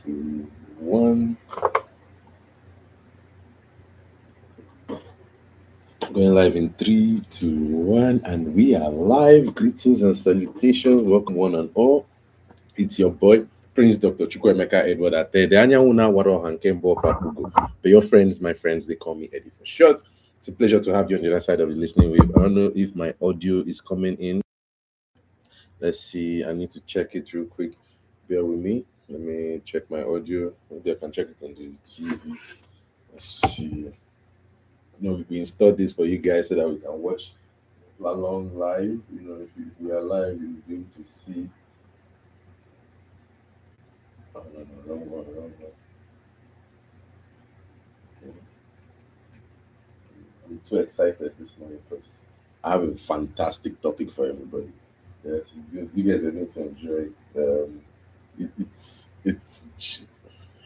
2, 1. Going live in 3, 2, 1, and we are live. Greetings and salutations. Welcome one and all. It's your boy, Prince Dr. Chukwuemeka Edward Attah-Edeh. Anyawuna waro hankembo fakugo. But your friends, my friends, they call me Eddy4ShoT's. It's a pleasure to have you on the other side of the listening wave. I don't know if my audio is coming in. Let's see. I need to check it real quick. Bear with me. Let me check my audio. Maybe I can check it on the TV. Let's see. We installed this for you guys so that we can watch along live. If we are live, you'll be able to see. Oh, no, wrong one, wrong one. Okay. I'm so excited this morning because I have a fantastic topic for everybody. Yes, you guys are going to enjoy it. It's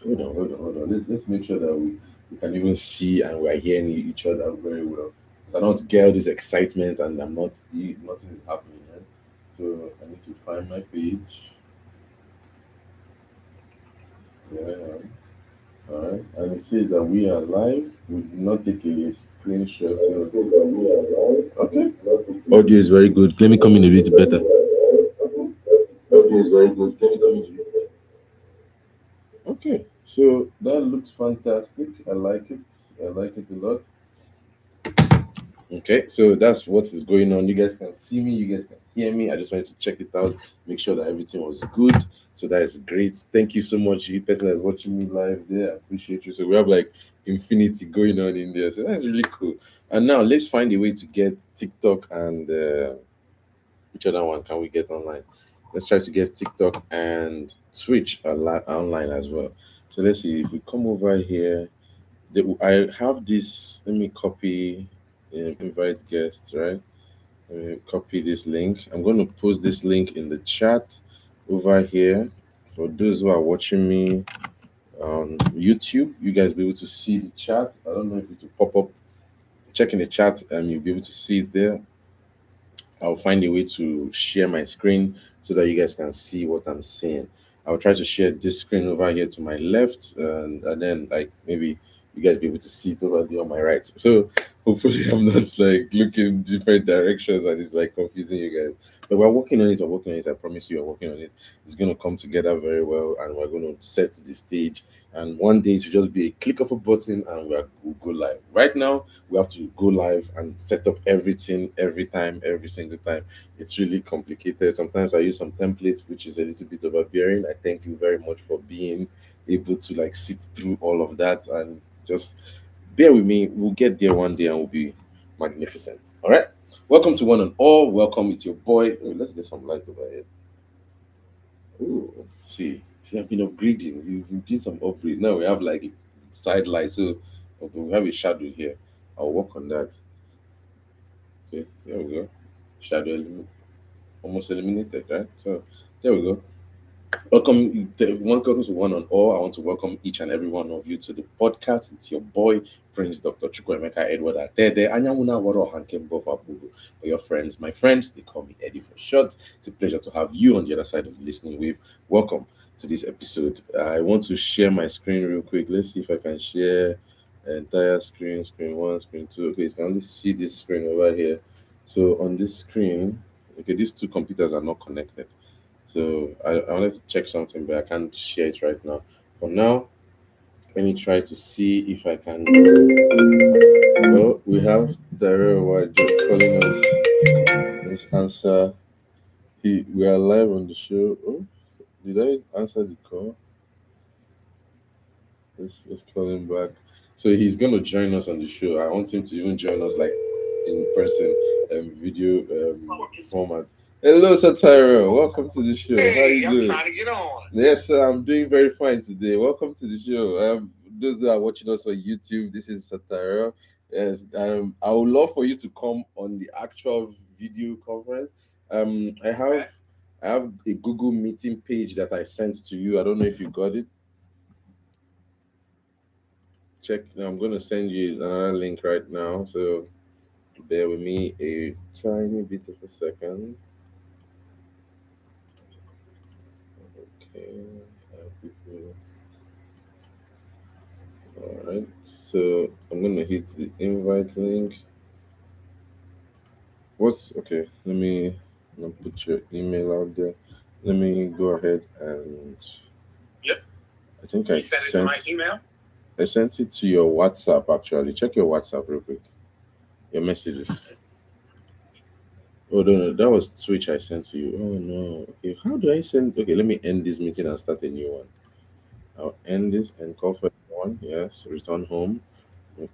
hold on. Let's make sure that we can even see and we're hearing each other very well. 'Cause I don't get all this excitement and nothing is happening. Right? So I need to find my page. Yeah. All right. And it says that we are live. We did not take a screenshot. Okay. Audio is very good. Let me come in a bit better. Audio is very good. Let me come in a bit better. Okay. So that looks fantastic. I like it. I like it a lot. Okay, so that's what is going on. You guys can see me, you guys can hear me. I just wanted to check it out, make sure that everything was good. So that is great. Thank you so much, you person that's watching me live there. I appreciate you. So we have like infinity going on in there. So that's really cool. And now let's find a way to get TikTok and which other one can we get online? Let's try to get TikTok and Twitch online as well. So let's see if we come over here. I have this. Let me copy, invite guests, right? Let me copy this link. I'm going to post this link in the chat over here. For those who are watching me on YouTube, you guys be able to see the chat. I don't know if it will pop up. Check in the chat, and you'll be able to see it there. I'll find a way to share my screen so that you guys can see what I'm seeing. I'll try to share this screen over here to my left, and then like maybe you guys be able to see it over there on my right. So hopefully I'm not like looking in different directions and it's like confusing you guys. But we're working on it. We're working on it. I promise you, we're working on it. It's gonna come together very well, and we're gonna set the stage. And one day to just be a click of a button, and we'll go live. Right now, we have to go live and set up everything every time, every single time. It's really complicated. Sometimes I use some templates, which is a little bit overbearing. I thank you very much for being able to like sit through all of that and just bear with me. We'll get there one day and we'll be magnificent. All right. Welcome to one and all. Welcome. It's your boy. Oh, let's get some light over here. Oh, see, I've been upgrading. We did some upgrade. Now we have like side light. So okay, we have a shadow here. I'll work on that. Okay, there we go. Shadow almost eliminated, right? So there we go. Welcome, the one goes to one on all. I want to welcome each and every one of you to the podcast. It's your boy, Prince Dr. Chukwuemeka Edward Attah-Edeh. Anyawuna waro hankembo fakugo. But your friends, my friends, they call me Eddy4ShoT's. It's a pleasure to have you on the other side of the listening wave. Welcome to this episode. I want to share my screen real quick. Let's see if I can share entire screen one, screen two. Okay, you can only see this screen over here. So on this screen, okay, these two computers are not connected. So I wanted to check something, but I can't share it right now. For now, let me try to see if I can. Well, we have Daryl White just calling us. Let's answer. We are live on the show. Oh, did I answer the call? Let's call him back. So he's gonna join us on the show. I want him to even join us like in person, video format. Hello, Satira. Welcome to the show. How are you doing? I'm trying to get on. Yes, sir. I'm doing very fine today. Welcome to the show. Those that are watching us on YouTube, this is Satira. Yes. I would love for you to come on the actual video conference. I have a Google meeting page that I sent to you. I don't know if you got it. Check. I'm going to send you another link right now. So bear with me a tiny bit of a second. Okay. right. So I'm gonna hit the invite link. What's okay? Let me put your email out there. Let me go ahead and Yep. I think You sent it to my email. I sent it to your WhatsApp actually. Check your WhatsApp real quick. Your messages. Oh no, that was Twitch I sent to you. Oh no. Okay, how do I send? Okay, let me end this meeting and start a new one. I'll end this and call for one. Yes, return home.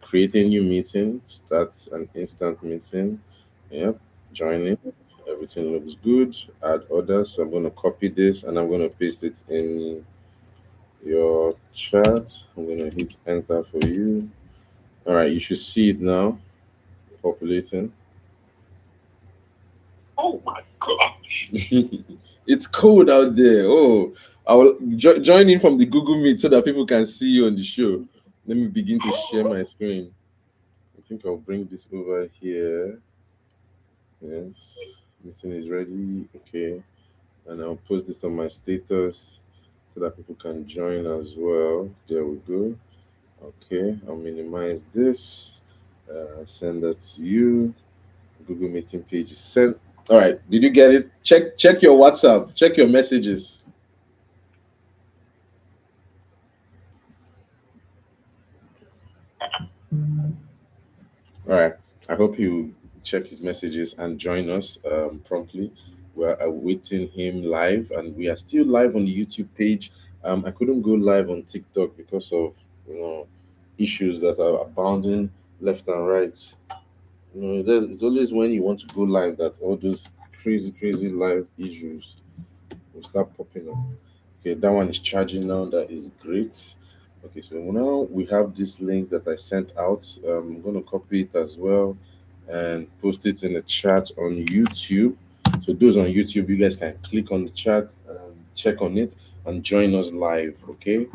Create a new meeting. Start an instant meeting. Yep. Join it. Everything looks good. Add others. So I'm going to copy this and I'm going to paste it in your chat. I'm going to hit enter for you. All right. You should see it now populating. Oh my gosh. It's cold out there. Oh, I will join in from the Google Meet so that people can see you on the show. Let me begin to share my screen. I think I'll bring this over here. Yes, meeting is ready. Okay, and I'll post this on my status so that people can join as well. There we go. Okay, I'll minimize this. Send that to you. Google Meeting page is sent. All right, did you get it? Check your WhatsApp. Check your messages. All right. I hope you check his messages and join us promptly. We're awaiting him live, and we are still live on the YouTube page. I couldn't go live on TikTok because of issues that are abounding left and right. It's always when you want to go live that all those crazy live issues will start popping up. Okay, that one is charging now. That is great. Okay, so now we have this link that I sent out. I'm going to copy it as well and post it in the chat on YouTube. So those on YouTube, you guys can click on the chat, check on it, and join us live. Okay,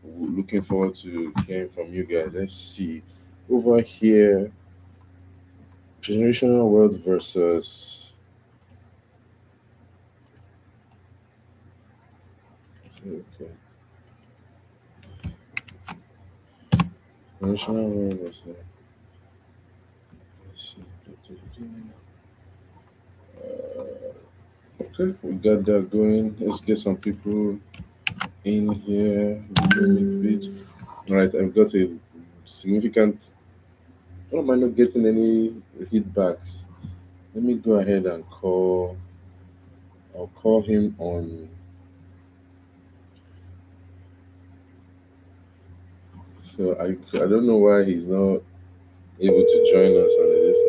we're looking forward to hearing from you guys. Let's see over here. Generational wealth versus okay. Generational wealth versus let's see. Okay, we got that going. Let's get some people in here. Bit. All right, I've got a significant. Oh, am I not getting any feedbacks? Let me go ahead and call. I'll call him on. So I don't know why he's not able to join us on this.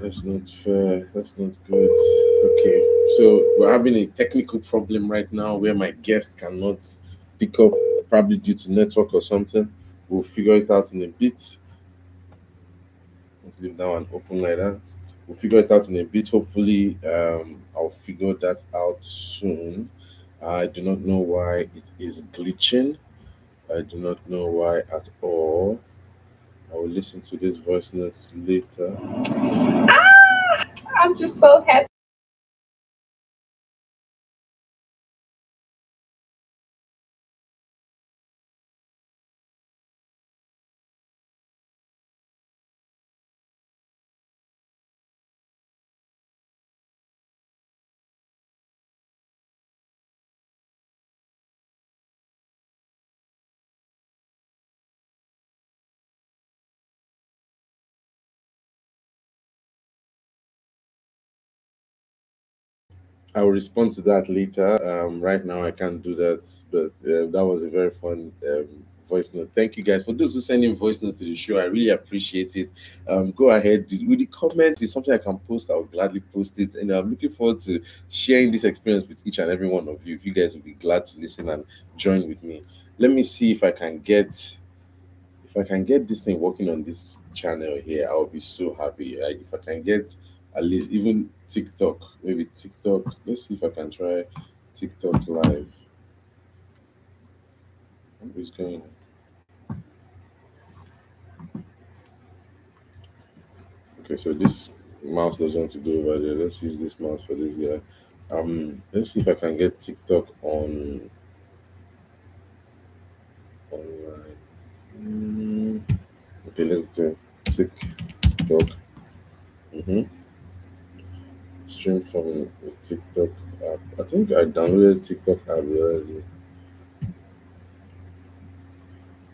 That's not fair. That's not good. Okay, so we're having a technical problem right now where my guest cannot pick up, probably due to network or something. We'll figure it out in a bit. Leave that one open like that. We'll figure it out in a bit. Hopefully, I'll figure that out soon. I do not know why it is glitching. I do not know why at all. I will listen to this voice notes later. I'm just so happy. I'll respond to that later. Right now, I can't do that, but that was a very fun voice note. Thank you guys for those who send in voice notes to the show. I really appreciate it. Go ahead with the comment. If it's something I can post, I'll gladly post it. And I'm looking forward to sharing this experience with each and every one of you. If you guys will be glad to listen and join with me, let me see if I can get this thing working on this channel here, I'll be so happy. Like if I can get at least even TikTok, maybe TikTok. Let's see if I can try TikTok live. What is going on? Okay, so this mouse doesn't want to go over there. Let's use this mouse for this guy. Let's see if I can get TikTok on. Okay, let's do TikTok. Mm-hmm. Stream from the TikTok app. I think I downloaded TikTok app already.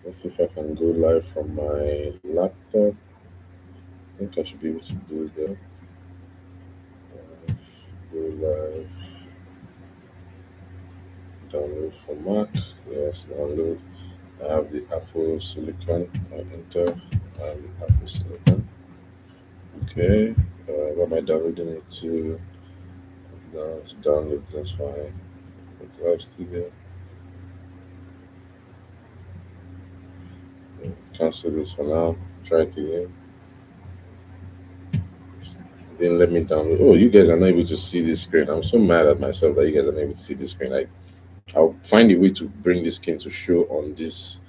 Let's see if I can go live from my laptop. I think I should be able to do that. Go live. Download for Mac. Yes, download. I have the Apple Silicon. I enter. I have the Apple Silicon. Okay. What am I downloading it to? Now to download. That's fine. Live Studio. Cancel this for now. Try it again. Didn't let me download. Oh, you guys are not able to see this screen. I'm so mad at myself that you guys are not able to see this screen. I'll find a way to bring this screen to show on this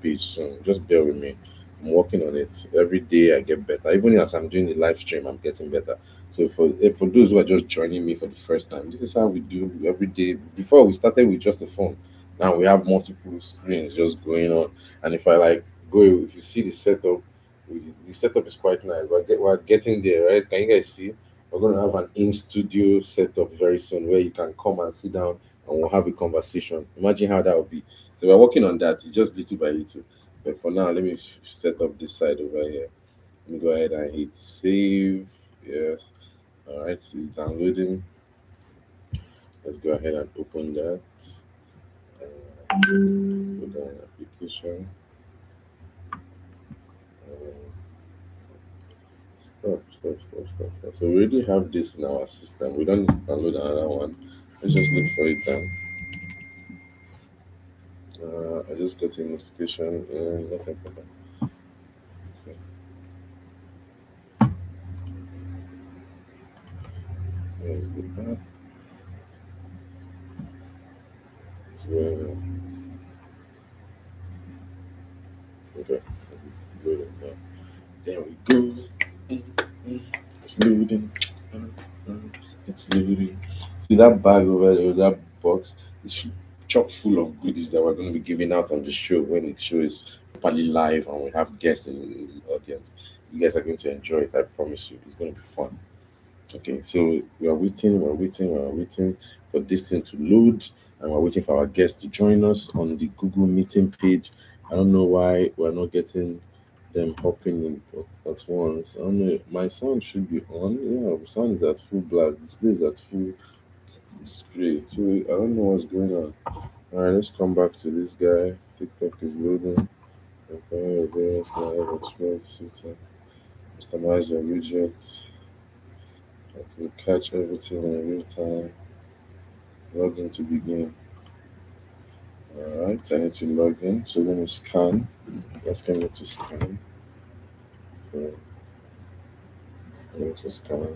page soon. Just bear with me. I'm working on it. Every day I get better. Even as I'm doing the live stream, I'm getting better. So for those who are just joining me for the first time, this is how we do every day. Before we started with just a phone. Now we have multiple screens just going on. And if I like go, if you see the setup, the setup is quite nice. We're getting there, right? Can you guys see? We're going to have an in studio setup very soon where you can come and sit down and we'll have a conversation. Imagine how that would be. So we're working on that. It's just little by little. But for now, let me set up this side over here. Let me go ahead and hit save. Yes. All right. It's downloading. Let's go ahead and open that. Put down application. Stop. So we already have this in our system. We don't need to download another one. Let's just look for it then. I just got a notification. Nothing for that. Okay. There's the app. So, okay. Loading now. There we go. It's loading. It's loading. See that bag over there, that box is chock full of goodies that we're going to be giving out on the show when the show is properly live and we have guests in the audience. You guys are going to enjoy it. I promise you. It's going to be fun. Okay, so we're waiting for this thing to load, and we're waiting for our guests to join us on the Google Meeting page. I don't know why we're not getting them hopping in at once. I don't know. My sound should be on. Yeah, the sound is at full blast. Display is at full display. So I don't know what's going on. All right, let's come back to this guy. TikTok is loading. Okay, various live express. Customize your widgets. Okay, catch everything in real time. Log in to begin. Alright, I need to log in. So let me scan. It's asking me to scan. Okay, I need to scan.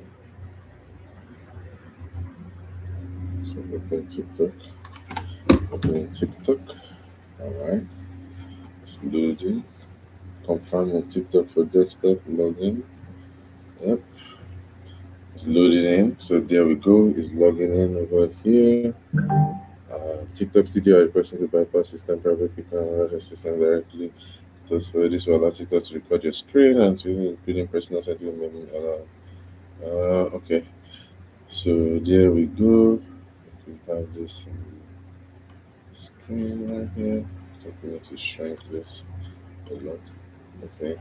So open TikTok. Open TikTok. Alright. It's loading. Confirm on TikTok for desktop. Login. Yep. It's loading in. So there we go. It's logging in over here. TikTok Studio requesting to bypass system private people and other system directly. So this will allow TikTok to record your screen and to including personal settlement allow. Okay. So there we go. We have this screen right here. So we need to shrink this a lot. Okay.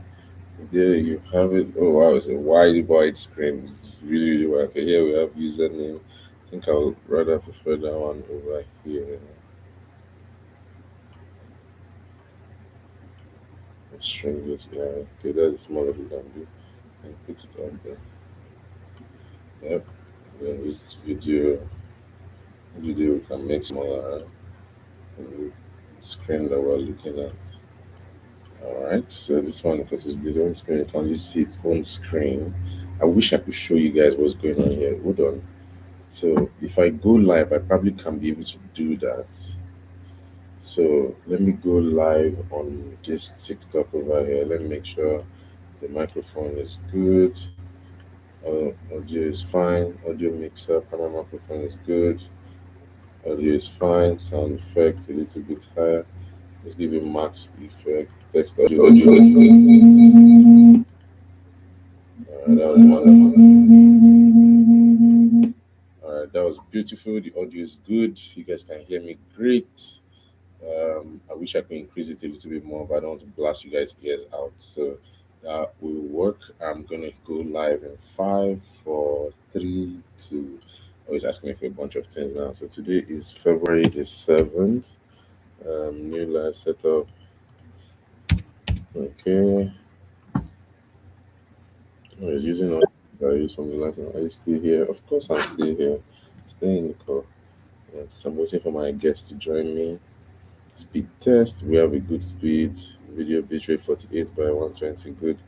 There you have it. Oh wow, it's a wide screen. It's really wide. Okay, here we have username. I think I would rather prefer that one over here. Let's shrink this guy. Okay, that's the smallest we can do. And put it on there. Yep. Then this video we can make smaller and the screen that we're looking at. Alright, so this one because it's the home screen, you can only see its own screen. I wish I could show you guys what's going on here. Hold on. So if I go live, I probably can be able to do that. So let me go live on this TikTok over here. Let me make sure the microphone is good. Audio is fine. Audio mixer, camera microphone is good. Audio is fine. Sound effect a little bit higher. Let's give it max effect, text audio. That was wonderful. All right, that was beautiful. The audio is good. You guys can hear me great. I wish I could increase it a little bit more, but I don't want to blast you guys' ears out. So that will work. I'm gonna go live in five, four, three, two. Always asking me for a bunch of things now. So today is February the 7th. New live setup. Okay. I was using all I use from the last one. Are you still here? Of course I'm still here. Stay in the call. Yes, I'm waiting for my guest to join me. Speed test. We have a good speed. Video bitrate 48 by 120. Good.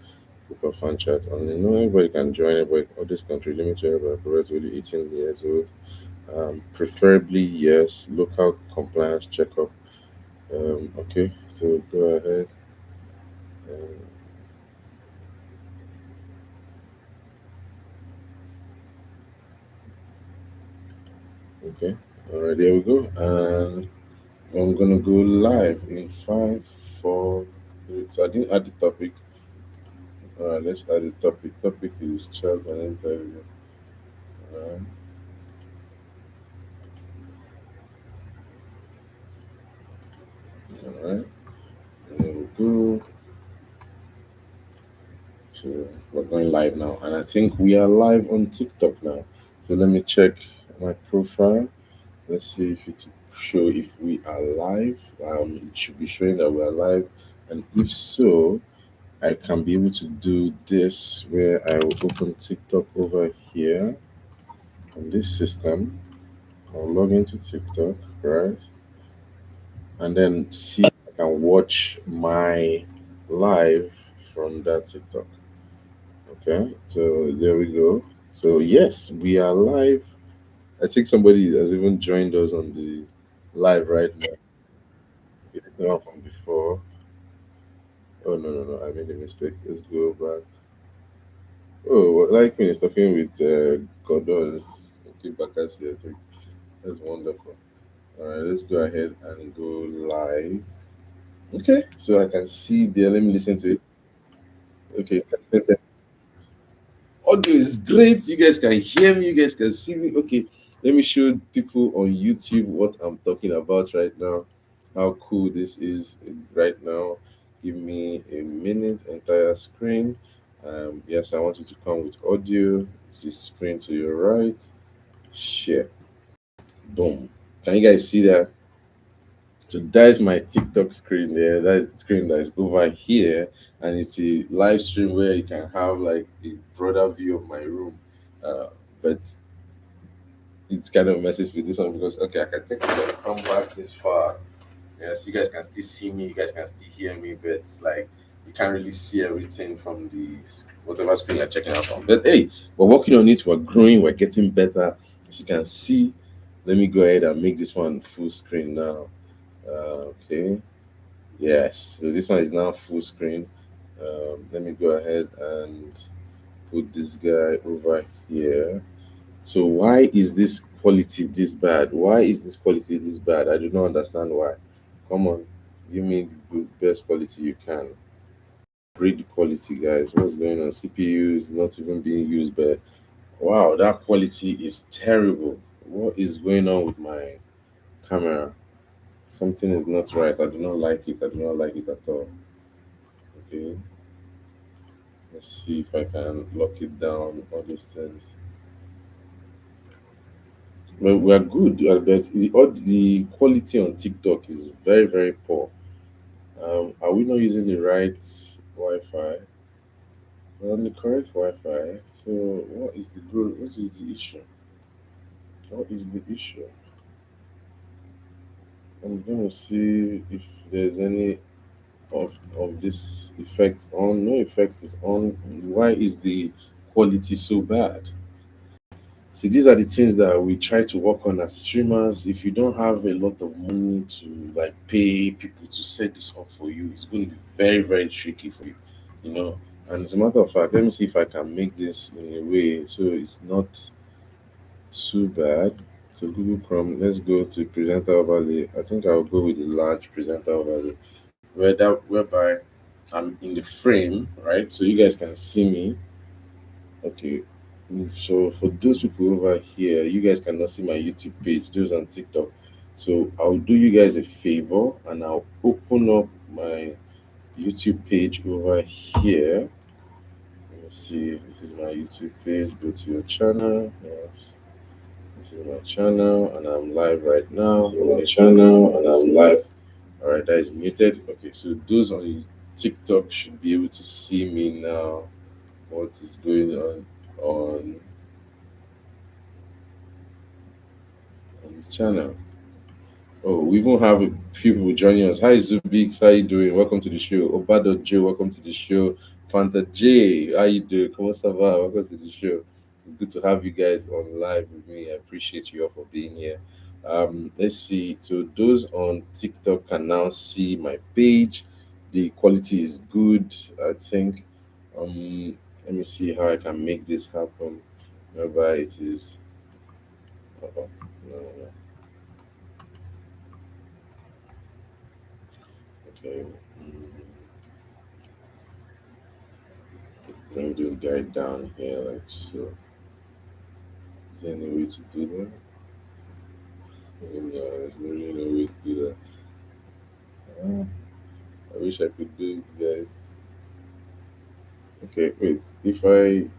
Super fan chat. Only no everybody can join. Everybody all this country limit to everybody. Correct. Only 18 years old. Preferably yes. Local compliance checkup. Okay. So go ahead. Um, okay. All right. There we go. And I'm gonna go live in five, four, three. So I didn't add the topic. All right, let's add the topic. Topic is chat and interview. All right, all right. And there we go. So we're going live now, and I think we are live on TikTok now. So let me check my profile. Let's see if it show if we are live. It should be showing that we are live, and if so, I can be able to do this where I will open TikTok over here on this system. I'll log into TikTok, right? And then see if I can watch my live from that TikTok. Okay, so there we go. So yes, we are live. I think somebody has even joined us on the live right now. It's not from before. Oh no, I made a mistake. Let's go back. Oh, like when he's talking with Gordon. Okay, Bakasi, I think that's wonderful. All right, let's go ahead and go live. Okay, so I can see there. Let me listen to it. Okay, audio is great. You guys can hear me. You guys can see me. Okay, let me show people on YouTube what I'm talking about right now. How cool this is right now. Give me a minute. Entire screen. Yes, I want you to come with audio. This screen to your right. Share. Boom. Can you guys see that? So that is my TikTok screen there. That is the screen that is over here, and it's a live stream where you can have like a broader view of my room. Uh, but it's kind of messes with this one because okay, I can take it come back this far. Yes, you guys can still see me. You guys can still hear me, but like you can't really see everything from the whatever screen you're checking out from. But hey, we're working on it. We're growing. We're getting better. As you can see, let me go ahead and make this one full screen now. Okay. Yes. So this one is now full screen. Let me go ahead and put this guy over here. So why is this quality this bad? Why is this quality this bad? I do not understand why. Come on, give me the best quality you can. Rate the quality, guys. What's going on? CPU is not even being used, but wow, that quality is terrible. What is going on with my camera? Something is not right. I do not like it. I do not like it at all. Okay, let's see if I can lock it down. All these things. Well, we are good, but the quality on TikTok is very, very poor. Are we not using the right Wi-Fi? We're on the correct Wi-Fi. So what is the good? What is the issue? What is the issue? I'm gonna see if there's any of this effect on. No effect is on. Why is the quality so bad? See, these are the things that we try to work on as streamers. If you don't have a lot of money to like pay people to set this up for you, it's going to be very, very tricky for you, you know. And as a matter of fact, let me see if I can make this in a way so it's not too bad. So Google Chrome, let's go to presenter overlay. I think I'll go with the large presenter overlay, whereby I'm in the frame, right? So you guys can see me. Okay. So for those people over here, you guys cannot see my YouTube page, those on TikTok. So I'll do you guys a favor and I'll open up my YouTube page over here. Let me see. This is my YouTube page. Go to your channel. Yes. This is my channel and I'm live right now. This is my channel and I'm live. All right, that is muted. Okay, so those on TikTok should be able to see me now. What is going on on the channel? Oh, we even have a few people joining us. Hi Zubix, how you doing? Welcome to the show. Obado Joe, welcome to the show. Fanta J, how you doing? Comment ça va? Welcome to the show. It's good to have you guys on live with me. I appreciate you all for being here. Let's see. So those on TikTok can now see my page. The quality is good, I think. Let me see how I can make this happen. Whereby it is. No, no. Okay. Let's bring this guy down here like so. Is there any way to do that? No, there's really no way to do that. Ah, I wish I could do it, guys. Okay, wait. If I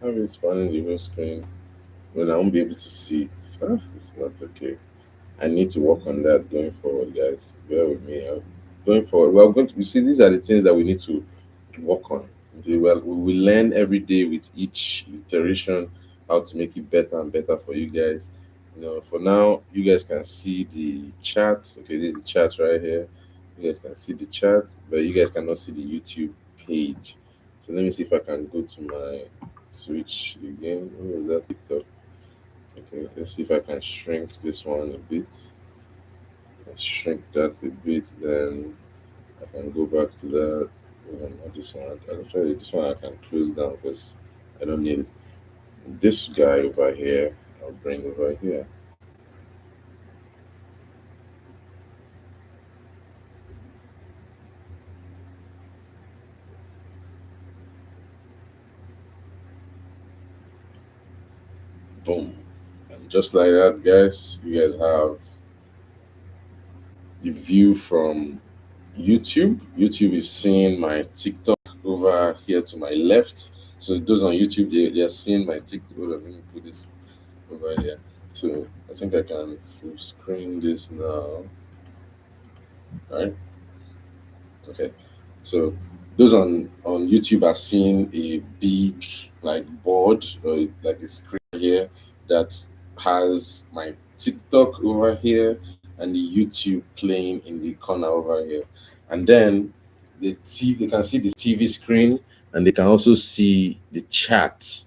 have it spanning the whole screen, then I won't be able to see it. It's not okay. I need to work on that going forward, guys. Bear with me. Going forward, well, going to. You see, these are the things that we need to work on. See, well, we will learn every day with each iteration how to make it better and better for you guys. For now, you guys can see the chat. Okay, this is the chat right here. You guys can see the chat, but you guys cannot see the YouTube page. So let me see if I can go to my Switch again. Where is that TikTok? Okay, let's see if I can shrink this one a bit. Shrink that a bit, then I can go back to that. Not this one. Actually, this one I can close down because I don't need it. This guy over here, I'll bring over here. Boom. And just like that, guys, you guys have the view from YouTube. YouTube is seeing my TikTok over here to my left. So those on YouTube, they are seeing my TikTok. Hold on, let me put this over here. So I think I can full screen this now. All right. Okay. So those on YouTube are seeing a big like board or like a screen here that has my TikTok over here and the YouTube playing in the corner over here. And then the TV, they can see the TV screen and they can also see the chat.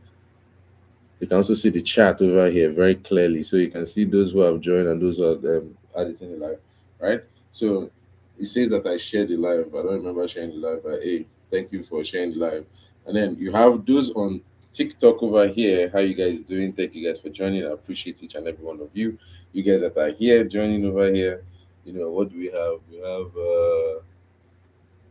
You can also see the chat over here very clearly. So you can see those who have joined and those who have added in the live, right? So it says that I shared the live. I don't remember sharing the live, but hey, thank you for sharing the live. And then you have those on TikTok over here. How you guys doing? Thank you guys for joining. I appreciate each and every one of you. You guys that are here joining over here. What do we have? We have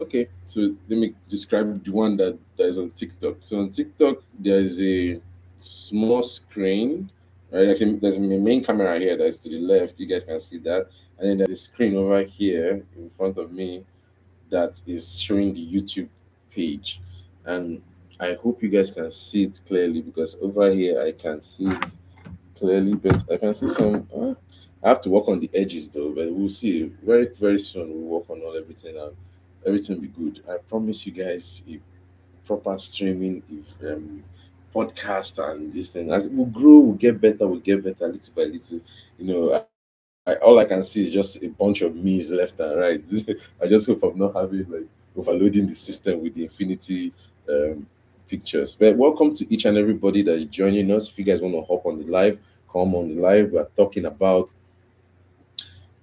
okay, so let me describe the one that is on TikTok. So on TikTok, there is a small screen, right? There's a main camera here that's to the left. You guys can see that. And then there's a screen over here in front of me that is showing the YouTube page. And I hope you guys can see it clearly because over here I can see it clearly, but I can see some. I have to work on the edges though, but we'll see. Very, very soon we'll work on all everything and everything will be good. I promise you guys a proper streaming if podcast and this thing. As it will grow, we'll get better little by little. You know, all I can see is just a bunch of me's left and right. I just hope I'm not having like overloading the system with the infinity um, pictures. But welcome to each and everybody that is joining us. If you guys want to hop on the live, come on the live. We're talking about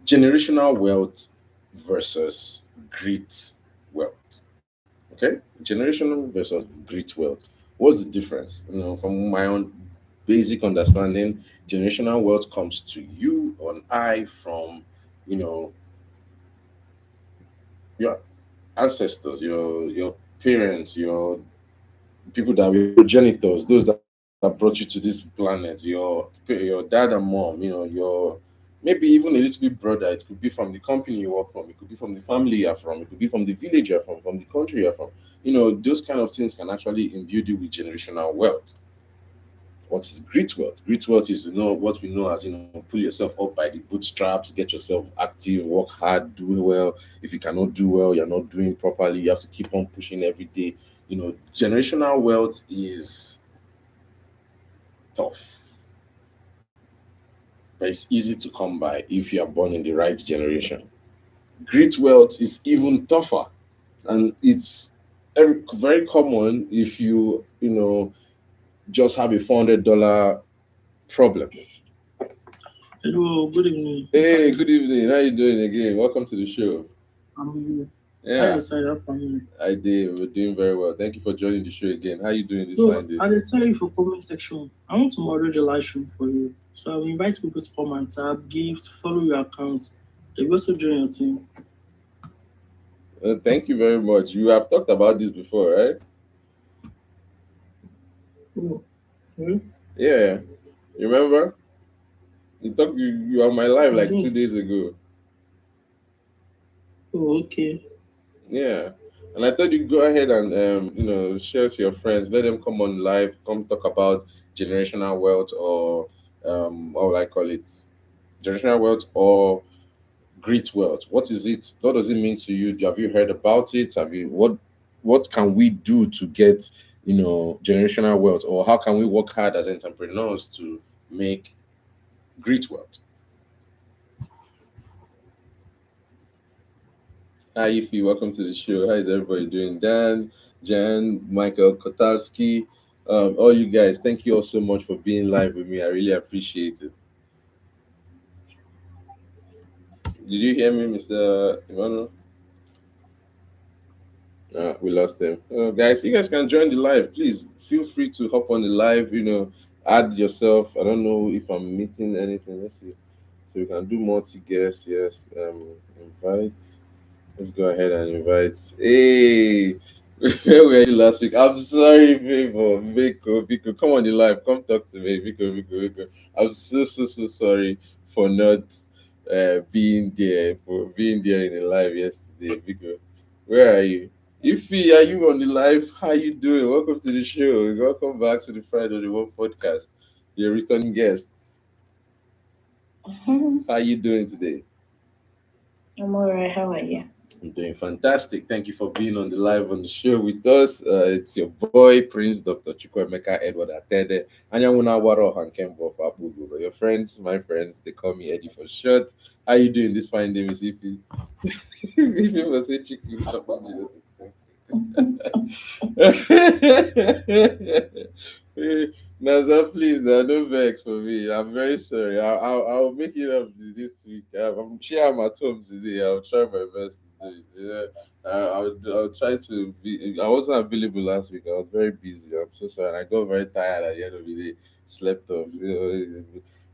generational wealth versus great wealth. Okay, generational versus great wealth. What's the difference? From my own basic understanding, generational wealth comes to you or I from, you know, your ancestors, your parents, your people that were progenitors, those that brought you to this planet, your dad and mom, your maybe even a little bit brother. It could be from the company you work from, it could be from the family you're from, it could be from the village you're from the country you're from. Those kind of things can actually imbue you with generational wealth. What is great wealth? Great wealth is what we know as pull yourself up by the bootstraps, get yourself active, work hard, do well. If you cannot do well, you're not doing properly. You have to keep on pushing every day. Generational wealth is tough, but it's easy to come by if you are born in the right generation. Great wealth is even tougher, and it's very common if you just have a $400 problem. Hello, good evening. Hey, good evening. How you doing again? Welcome to the show. I'm you. How Yeah, your side of family? I did. We're doing very well. Thank you for joining the show again. How you doing this So fine day? I will tell you for comment section. I want to moderate the live stream for you. So I will invite people to come and tap, gift, follow your account. They will also join your team. Thank you very much. You have talked about this before, right? Oh, hmm? Yeah. You remember? You were on my live I like don't. 2 days ago. Oh, okay. Yeah. And I thought you'd go ahead and share to your friends, let them come on live, come talk about generational wealth, or what would I call it? Generational wealth or great wealth. What is it? What does it mean to you? Have you heard about it? What can we do to get generational wealth, or how can we work hard as entrepreneurs to make great wealth? Hi, Ify. Welcome to the show. How is everybody doing? Dan, Jan, Michael, Kotarski, all you guys, thank you all so much for being live with me. I really appreciate it. Did you hear me, Mr. Emmanuel? We lost him. Guys, you guys can join the live. Please feel free to hop on the live. Add yourself. I don't know if I'm missing anything. Let's see. So we can do multi guests. Yes. Invite. Let's go ahead and invite. Hey, where were you last week? I'm sorry, people. Biko, come on the live. Come talk to me, Biko. I'm so sorry for not being there in the live yesterday, Biko. Where are you? Ify, are you on the live? How you doing? Welcome to the show. Welcome back to the Friday on the One podcast. Your returning guests. How you doing today? I'm alright. How are you? I'm doing fantastic. Thank you for being on the live on the show with us. It's your boy, Prince Dr. Chukwemeka Edward Attah-Edeh. Anyamuna Waro Hankembo Papugu. Your friends, my friends, they call me Eddy for short. How you doing this fine day, Miss Ify? If you must say chicken, Naza, please, no vex for me. I'm very sorry. I'll make it up this week. I'm sure I'm at home today. I'll try my best to do it. I'll try to be. I wasn't available last week. I was very busy. I'm so sorry. And I got very tired at the end of the day. Slept off.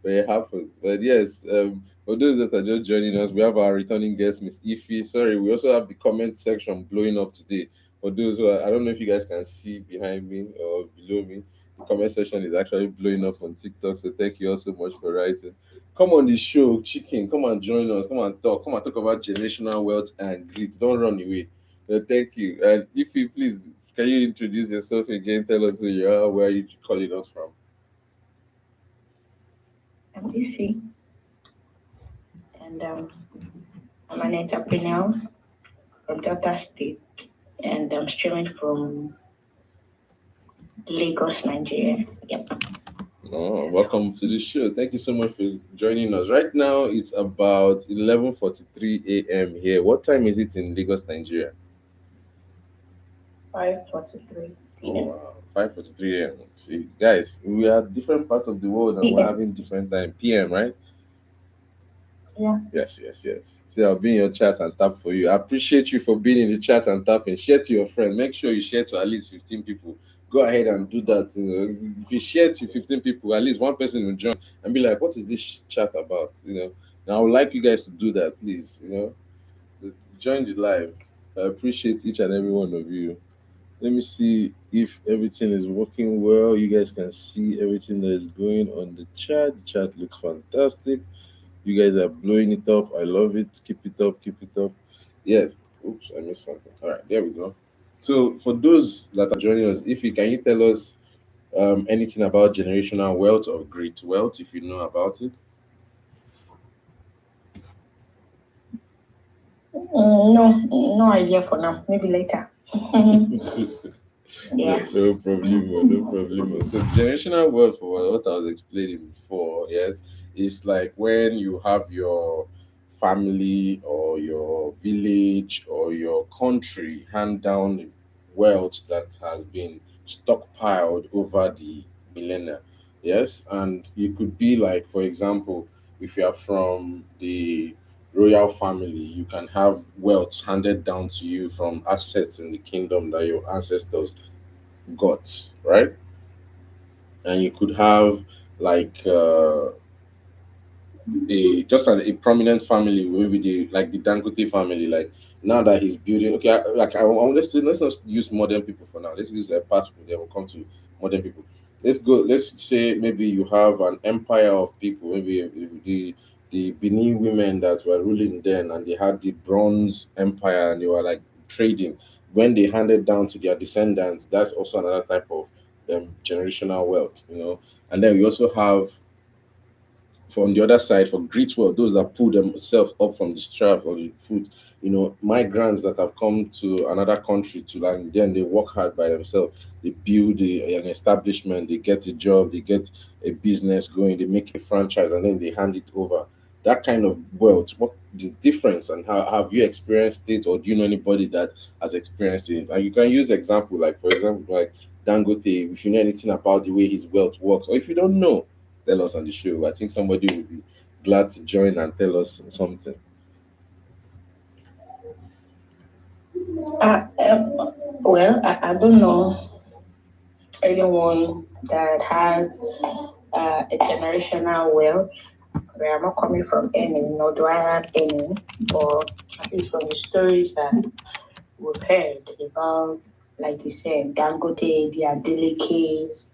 But it happens. But yes, for those that are just joining us, we have our returning guest, Miss Ify. Sorry, we also have the comment section blowing up today. For those I don't know if you guys can see behind me or below me, the comment section is actually blowing up on TikTok. So thank you all so much for writing. Come on the show, chicken. Come and join us. Come and talk. Come and talk about generational wealth and grit. Don't run away. Thank you. And if you please, can you introduce yourself again? Tell us who you are, where you calling us from. I'm Ify, and I'm an entrepreneur from Delta State, and I'm streaming from Lagos, Nigeria. Yep. Oh, welcome to the show. Thank you so much for joining us. Right now, it's about 11:43 a.m. here. What time is it in Lagos, Nigeria? 5:43 Oh, p.m. wow. 5:43 a.m. See, guys, we are different parts of the world and we're having different time. PM, right? Yeah. Yes. See, I'll be in your chat and tap for you. I appreciate you for being in the chat and tapping. Share to your friends. Make sure you share to at least 15 people. go ahead and do that. If you share to 15 people, at least one person will join and be like, "What is this chat about?" Now I would like you guys to do that, please. Join the live. I appreciate each and every one of you. Let me see if everything is working well. You guys can see everything that is going on the chat. The chat looks fantastic. You guys are blowing it up. I love it. Keep it up. Keep it up. Yes. Oops, I missed something. All right, there we go. So for those that are joining us, if you can you tell us anything about generational wealth or great wealth, if you know about it? No, no idea for now. Maybe later. Yeah. No problem. No problem. So generational wealth, for what I was explaining before, yes, is like when you have your family or your village or your country hand down wealth that has been stockpiled over the millennia. Yes, and you could be like, for example, if you are from the royal family, you can have wealth handed down to you from assets in the kingdom that your ancestors got, right? And you could have like a prominent family, maybe the Dangote family. Like now that he's building, okay, let's not use modern people for now. Let's use past people. Then we'll come to modern people. Let's go. Let's say maybe you have an empire of people. Maybe the Benin women that were ruling then, and they had the Bronze Empire, and they were like trading. When they handed down to their descendants, that's also another type of generational wealth. And then we also have, from the other side, for great wealth, those that pull themselves up from the strap or the foot, migrants that have come to another country to land, then they work hard by themselves. They build an establishment, they get a job, they get a business going, they make a franchise, and then they hand it over. That kind of wealth, what the difference, and how have you experienced it, or do you know anybody that has experienced it? And you can use example, like for example, like Dangote, if you know anything about the way his wealth works, or if you don't know, tell us on the show. I think somebody will be glad to join and tell us something. I don't know anyone that has a generational wealth. Where I'm not coming from any, nor do I have any, but at least from the stories that we've heard about, like you said, Dangote, the Adele case,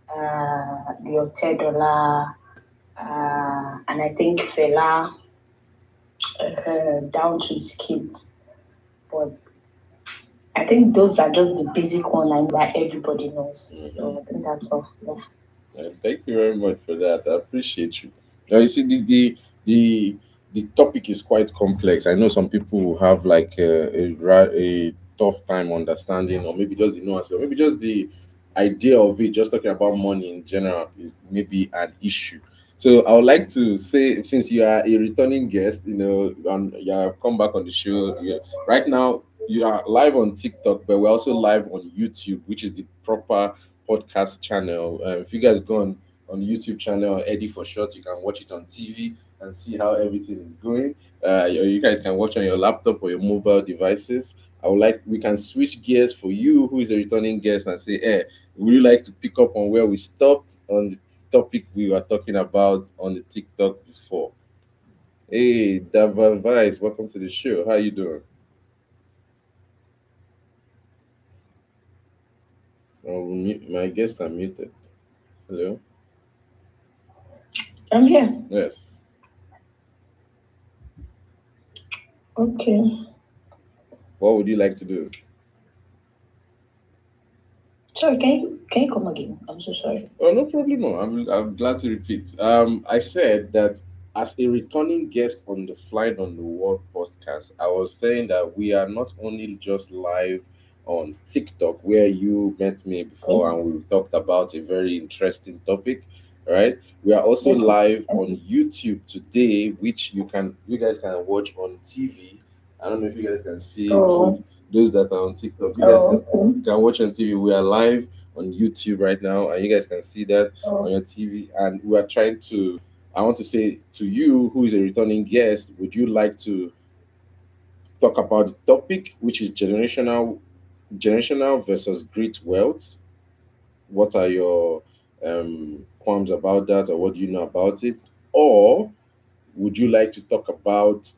the Otedola, and I think Fela, down to his kids. But I think those are just the basic one and that everybody knows. So I think that's all. Yeah. Thank you very much for that. I appreciate you. Now, you see, the topic is quite complex. I know some people will have like a tough time understanding, or maybe just the nuance, or maybe just the idea of it, just talking about money in general, is maybe an issue. So I would like to say, since you are a returning guest, and you have come back on the show, right now you are live on TikTok, but we're also live on YouTube, which is the proper podcast channel. If you guys go on the YouTube channel, Eddy4ShoT's, you can watch it on TV and see how everything is going. You guys can watch on your laptop or your mobile devices. We can switch gears for you, who is a returning guest, and say, hey, would you like to pick up on where we stopped on the topic we were talking about on the TikTok before? Hey, Dava Vice, welcome to the show. How you doing? Oh, my guests are muted. Hello? I'm here. Yes. Okay. What would you like to do? Sorry, can you come again? I'm so sorry. Oh, no problem. I'm glad to repeat. I said that as a returning guest on the Flight on the World podcast, I was saying that we are not only just live on TikTok, where you met me before and we talked about a very interesting topic, right? We are also live on YouTube today, which you guys can watch on TV. I don't know if you guys can see for those that are on TikTok. You guys can watch on TV. We are live on YouTube right now, and you guys can see that on your TV. And we are trying to. I want to say to you, who is a returning guest, would you like to talk about the topic, which is generational versus great wealth? what are your qualms about that, or what do you know about it? Or would you like to talk about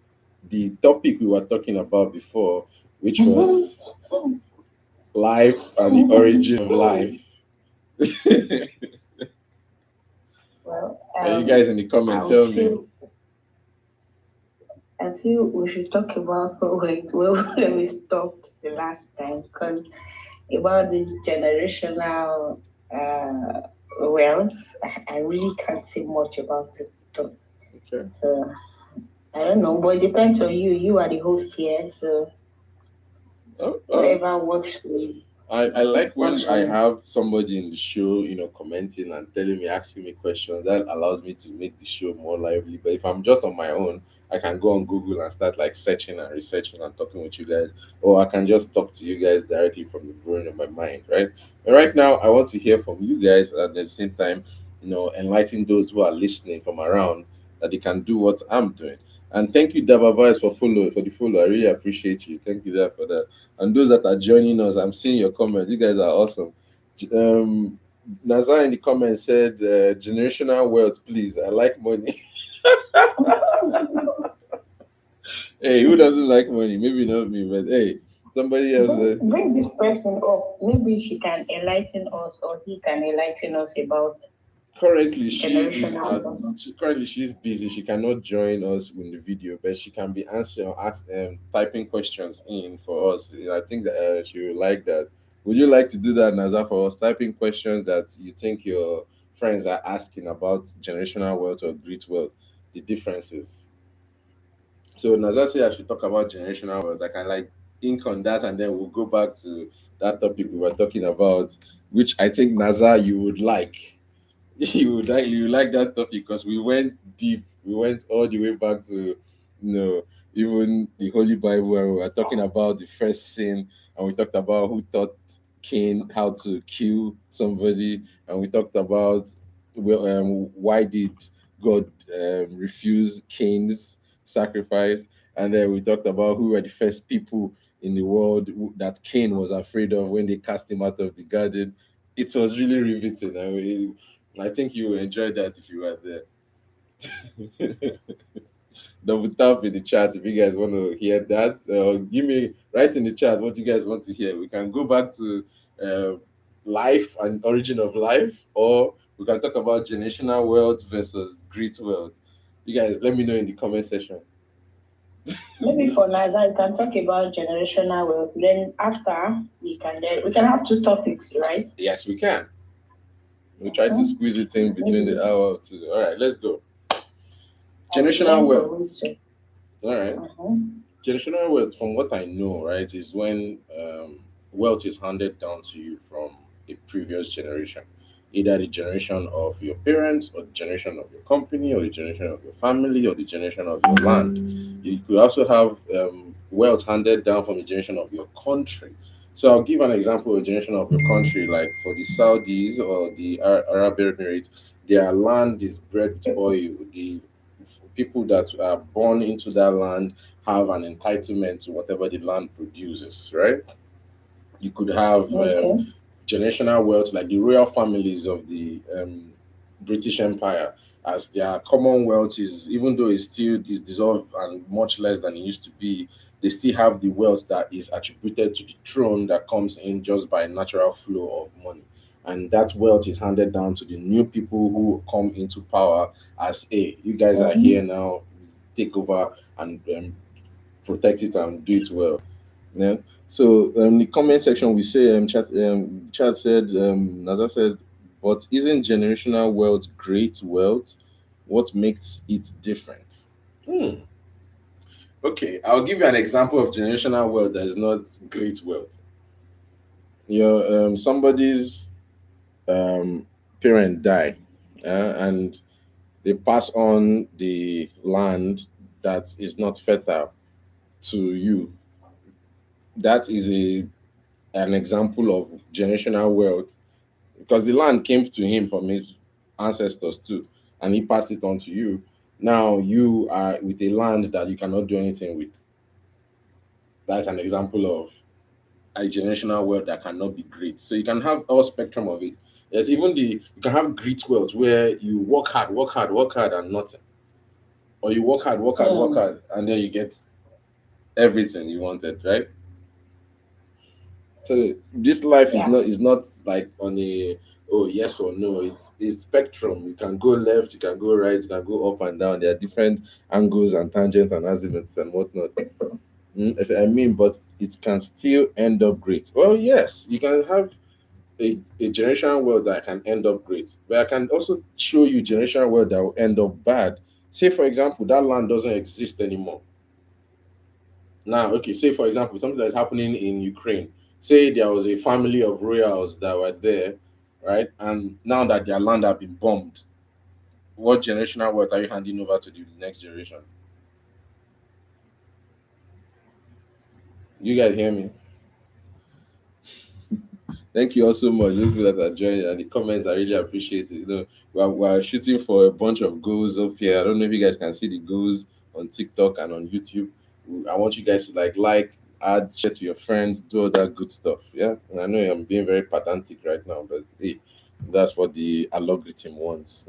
the topic we were talking about before, which was life and the origin of life? Well, And you guys in the comment, tell me. I feel we should talk about where we stopped the last time, because about this generational wealth, I really can't say much about it. Okay. So I don't know, but it depends on you. You are the host here, so whatever works for you. I like when Works for I you. have somebody in the show, commenting and telling me, asking me questions. That allows me to make the show more lively. But if I'm just on my own, I can go on Google and start like searching and researching and talking with you guys, or I can just talk to you guys directly from the brain of my mind, right? But right now, I want to hear from you guys, and at the same time, enlighten those who are listening from around that they can do what I'm doing. And thank you, Dava Vice, for the follow. I really appreciate you. Thank you, Dava, for that. And those that are joining us, I'm seeing your comments. You guys are awesome. Um, Nazar in the comments said, generational wealth, please. I like money. Hey, who doesn't like money? Maybe not me, but hey, somebody else. Bring this person up. Maybe she can enlighten us, or he can enlighten us about Currently, she is generational wealth. currently she's busy. She cannot join us in the video, but she can be answering, typing questions in for us. I think that she will like that. Would you like to do that, Nazar, for us? Typing questions that you think your friends are asking about generational wealth or great wealth, the differences. So Nazar said I should talk about generational wealth. I can like ink on that, and then we'll go back to that topic we were talking about, which I think Nazar you would like. You like that topic because we went deep. We went all the way back to even the Holy Bible, and we were talking about the first sin, and we talked about who taught Cain how to kill somebody, and we talked about why did God refuse Cain's sacrifice, and then we talked about who were the first people in the world that Cain was afraid of when they cast him out of the garden. It was really riveting. I think you will enjoy that if you were there. Double tap in the chat if you guys want to hear that. Give me write in the chat what you guys want to hear. We can go back to uh, life and origin of life, or we can talk about generational wealth versus great wealth. You guys, let me know in the comment section. Maybe for Naza, you can talk about generational wealth. Then after we can have two topics, right? Yes, we can. We'll try to squeeze it in between the hour or two. All right, let's go. Generational wealth. All right. Generational wealth, from what I know, right, is when wealth is handed down to you from a previous generation, either the generation of your parents, or the generation of your company, or the generation of your family, or the generation of your land. You could also have wealth handed down from the generation of your country. So I'll give an example of a generation of your country, like for the Saudis or the Arab Emirates, their land is bred with oil. The people that are born into that land have an entitlement to whatever the land produces, right? You could have generational wealth like the royal families of the British Empire, as their commonwealth is, even though it still is dissolved and much less than it used to be, they still have the wealth that is attributed to the throne that comes in just by natural flow of money. And that wealth is handed down to the new people who come into power as, hey, you guys are here now, take over and protect it and do it well. Yeah. So the comment section we say chat said Naza said, but isn't generational wealth great wealth? What makes it different? Okay, I'll give you an example of generational wealth that is not great wealth. Somebody's parent die, and they pass on the land that is not fertile to you. That is an example of generational wealth, because the land came to him from his ancestors too, and he passed it on to you. Now you are with a land that you cannot do anything with. That's an example of a generational wealth that cannot be great. So you can have all spectrum of it. Yes, even you can have great wealth where you work hard, work hard, work hard, and nothing, or you work hard, work hard, work hard, and then you get everything you wanted, right? So this life Yeah. is not like on a, oh yes or no. It's spectrum. You can go left, you can go right, you can go up and down. There are different angles and tangents and azimuths and whatnot. I mean, but it can still end up great. Well, yes, you can have a generational wealth that can end up great, but I can also show you generational wealth that will end up bad. Say, for example, that land doesn't exist anymore. Now, okay, say for example, something that's happening in Ukraine. Say there was a family of royals that were there, right? And now that their land have been bombed, what generational wealth are you handing over to the next generation? You guys hear me? Thank you all so much. Those people that are joining and the comments, I really appreciate it. We're shooting for a bunch of goals up here. I don't know if you guys can see the goals on TikTok and on YouTube. I want you guys to add, share to your friends, do all that good stuff. Yeah, and I know I'm being very pedantic right now, but hey, that's what the algorithm wants.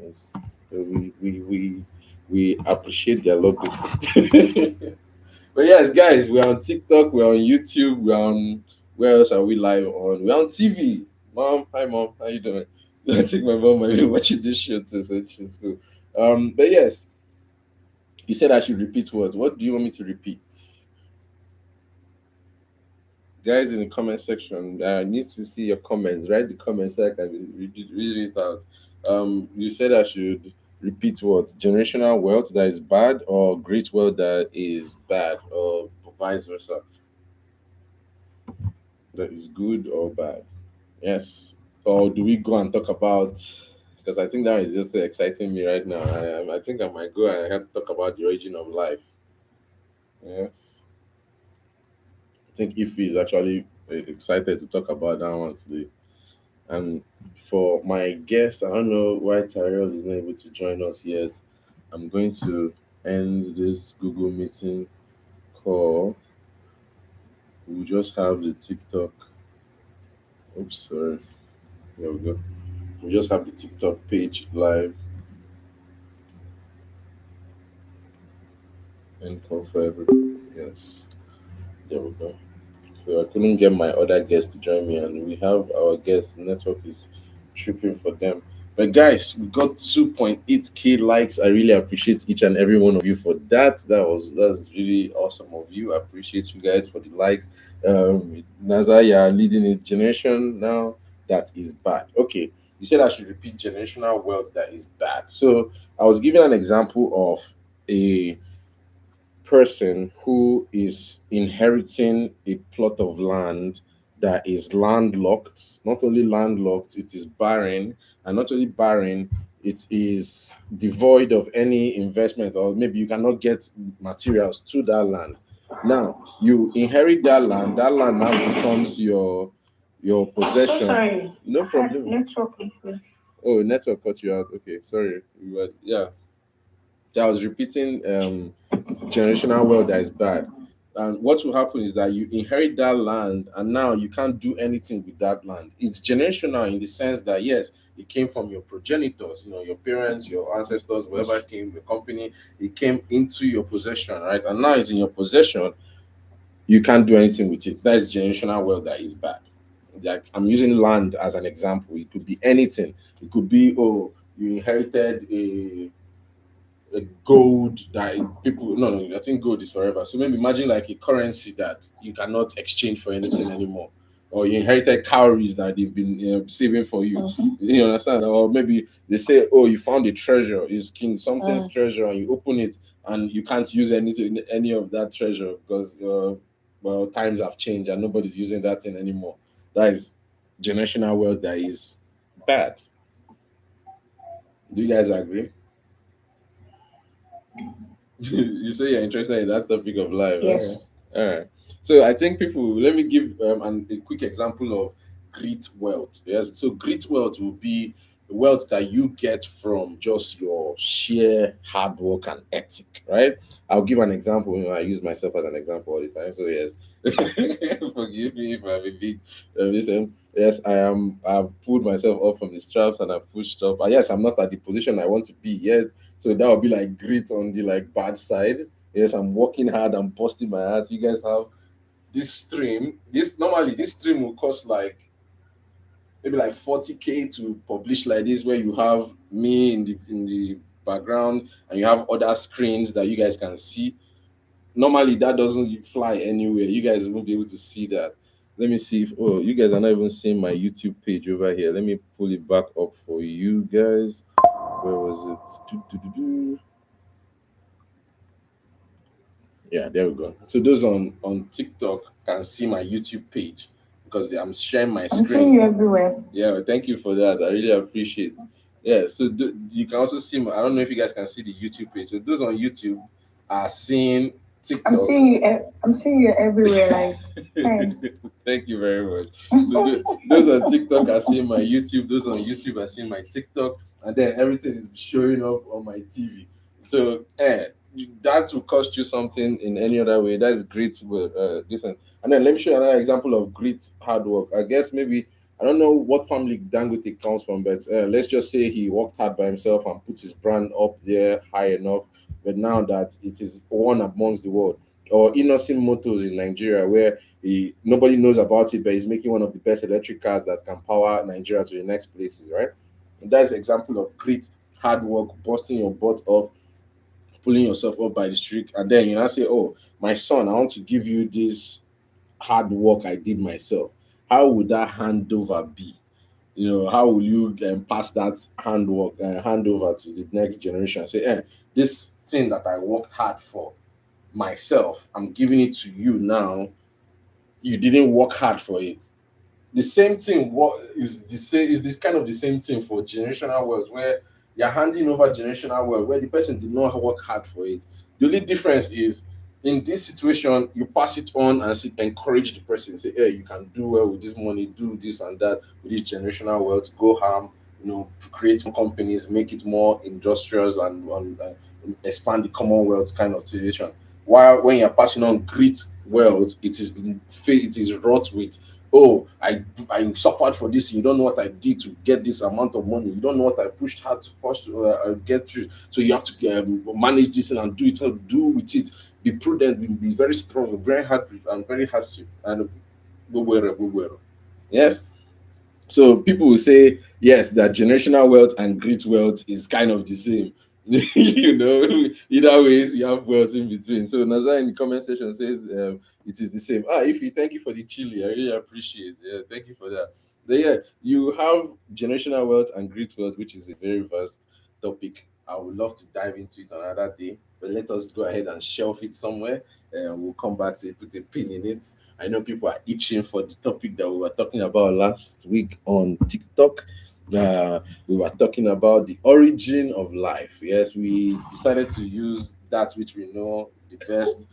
So we appreciate the algorithm. But yes, guys, we're on TikTok, we're on YouTube, we're on, where else are we live on? We're on TV. Mom, hi mom, how you doing? I think my mom might be watching this show too, so she's cool. But yes, you said I should repeat what? What do you want me to repeat? Guys in the comment section, I need to see your comments. Write the comments so I can read it out. You said I should repeat what? Generational wealth that is bad, or great wealth that is bad, or vice versa. That is good or bad. Yes. Or do we go and talk about? Because I think that is just so exciting me right now. I think I might go and I have to talk about the origin of life. Yes. I think Ify is actually excited to talk about that one today. And for my guest, I don't know why Tyrell is not able to join us yet. I'm going to end this Google meeting call. We'll just have the TikTok. Oops, sorry. There we go. We just have the TikTok page live and call for everyone. Yes, there we go. So I couldn't get my other guests to join me, and we have our guest network is tripping for them. But guys, we got 2.8k likes. I really appreciate each and every one of you for that. That's really awesome of you. I appreciate you guys for the likes. Nazaya leading a generation now that is bad. Okay, you said I should repeat generational wealth that is bad. So I was giving an example of a person who is inheriting a plot of land that is landlocked. Not only landlocked, it is barren, and not only barren, it is devoid of any investment, or maybe you cannot get materials to that land. Now you inherit that land now becomes your So possession. sorry. No I had problem. network issue. Oh, network cut you out. Okay, sorry. Yeah. So I was repeating generational wealth that is bad. And what will happen is that you inherit that land and now you can't do anything with that land. It's generational in the sense that yes, it came from your progenitors, your parents, your ancestors, whoever came, the company, it came into your possession, right? And now it's in your possession, you can't do anything with it. That is generational wealth that is bad. Like I'm using land as an example. It could be anything. It could be, oh, you inherited a gold that people no, I think gold is forever. So maybe imagine like a currency that you cannot exchange for anything anymore, or you inherited cowries that they've been saving for you. You understand? Or maybe they say, oh, you found a treasure, it's king something's treasure, and you open it and you can't use any of that treasure because well, times have changed and nobody's using that thing anymore. That is generational wealth that is bad. Do you guys agree? You say you're interested in that topic of life. Yes. All right. So I think people, let me give a quick example of great wealth. Yes. So great wealth will be wealth that you get from just your sheer hard work and ethic, right? I'll give an example. I use myself as an example all the time. So yes, forgive me if I'm a big listen. Yes, I am. I've pulled myself up from the straps and I've pushed up. Yes, I'm not at the position I want to be yet. So that would be like grit on the like bad side. Yes, I'm working hard. I'm busting my ass. You guys have this stream. This stream will cost like maybe like 40K to publish like this, where you have me in the background and you have other screens that you guys can see. Normally that doesn't fly anywhere. You guys won't be able to see that. Let me see if you guys are not even seeing my YouTube page over here. Let me pull it back up for you guys. Where was it? Yeah, there we go. So those on TikTok can see my YouTube page because I'm sharing my I'm seeing screen. you everywhere. Yeah, thank you for that. I really appreciate it. Yeah, so you can also see I don't know if you guys can see the YouTube page. So those on YouTube are seeing TikTok. I'm seeing you. I'm seeing you everywhere. Like, hey. Thank you very much. Those on TikTok are seeing my YouTube. Those on YouTube are seeing my TikTok, and then everything is showing up on my TV. So, that will cost you something in any other way. That's great. Listen, and then let me show you another example of great hard work. I guess maybe I don't know what family Dangote comes from, but let's just say he worked hard by himself and put his brand up there high enough. But now that it is one amongst the world, or Innocent Motors in Nigeria, where nobody knows about it, but he's making one of the best electric cars that can power Nigeria to the next places, right? And that's an example of great hard work, busting your butt off, pulling yourself up by the streak, and then you now say, "Oh, my son, I want to give you this hard work I did myself." How would that handover be? How will you pass that handover to the next generation? Say, this thing that I worked hard for myself, I'm giving it to you now. You didn't work hard for it. The same thing. What is the same? Is this kind of the same thing for generational wealth, where you're handing over generational wealth, where the person did not work hard for it? The only difference is in this situation, you pass it on and encourage the person. Say, "Hey, you can do well with this money. Do this and that with this generational wealth. Go harm. Create more companies, make it more industrial and expand the Commonwealth kind of situation." While when you're passing on great wealth, it is wrought with, "Oh, I suffered for this. You don't know what I did to get this amount of money. You don't know what I pushed hard to push to get through. So you have to manage this and do it. Do with it. Be prudent. Be very strong. Very hard and very hardship and go. Yes." So people will say, yes, that generational wealth and great wealth is kind of the same. Either ways you have wealth in between. So Nazar in the comment section says it is the same. Thank you for the chili. I really appreciate it. Yeah, thank you for that. But yeah, you have generational wealth and great wealth, which is a very vast topic. I would love to dive into it another day, but let us go ahead and shelf it somewhere. We'll come back to it, put a pin in it. I know people are itching for the topic that we were talking about last week on TikTok. We were talking about the origin of life. Yes, we decided to use that which we know the best.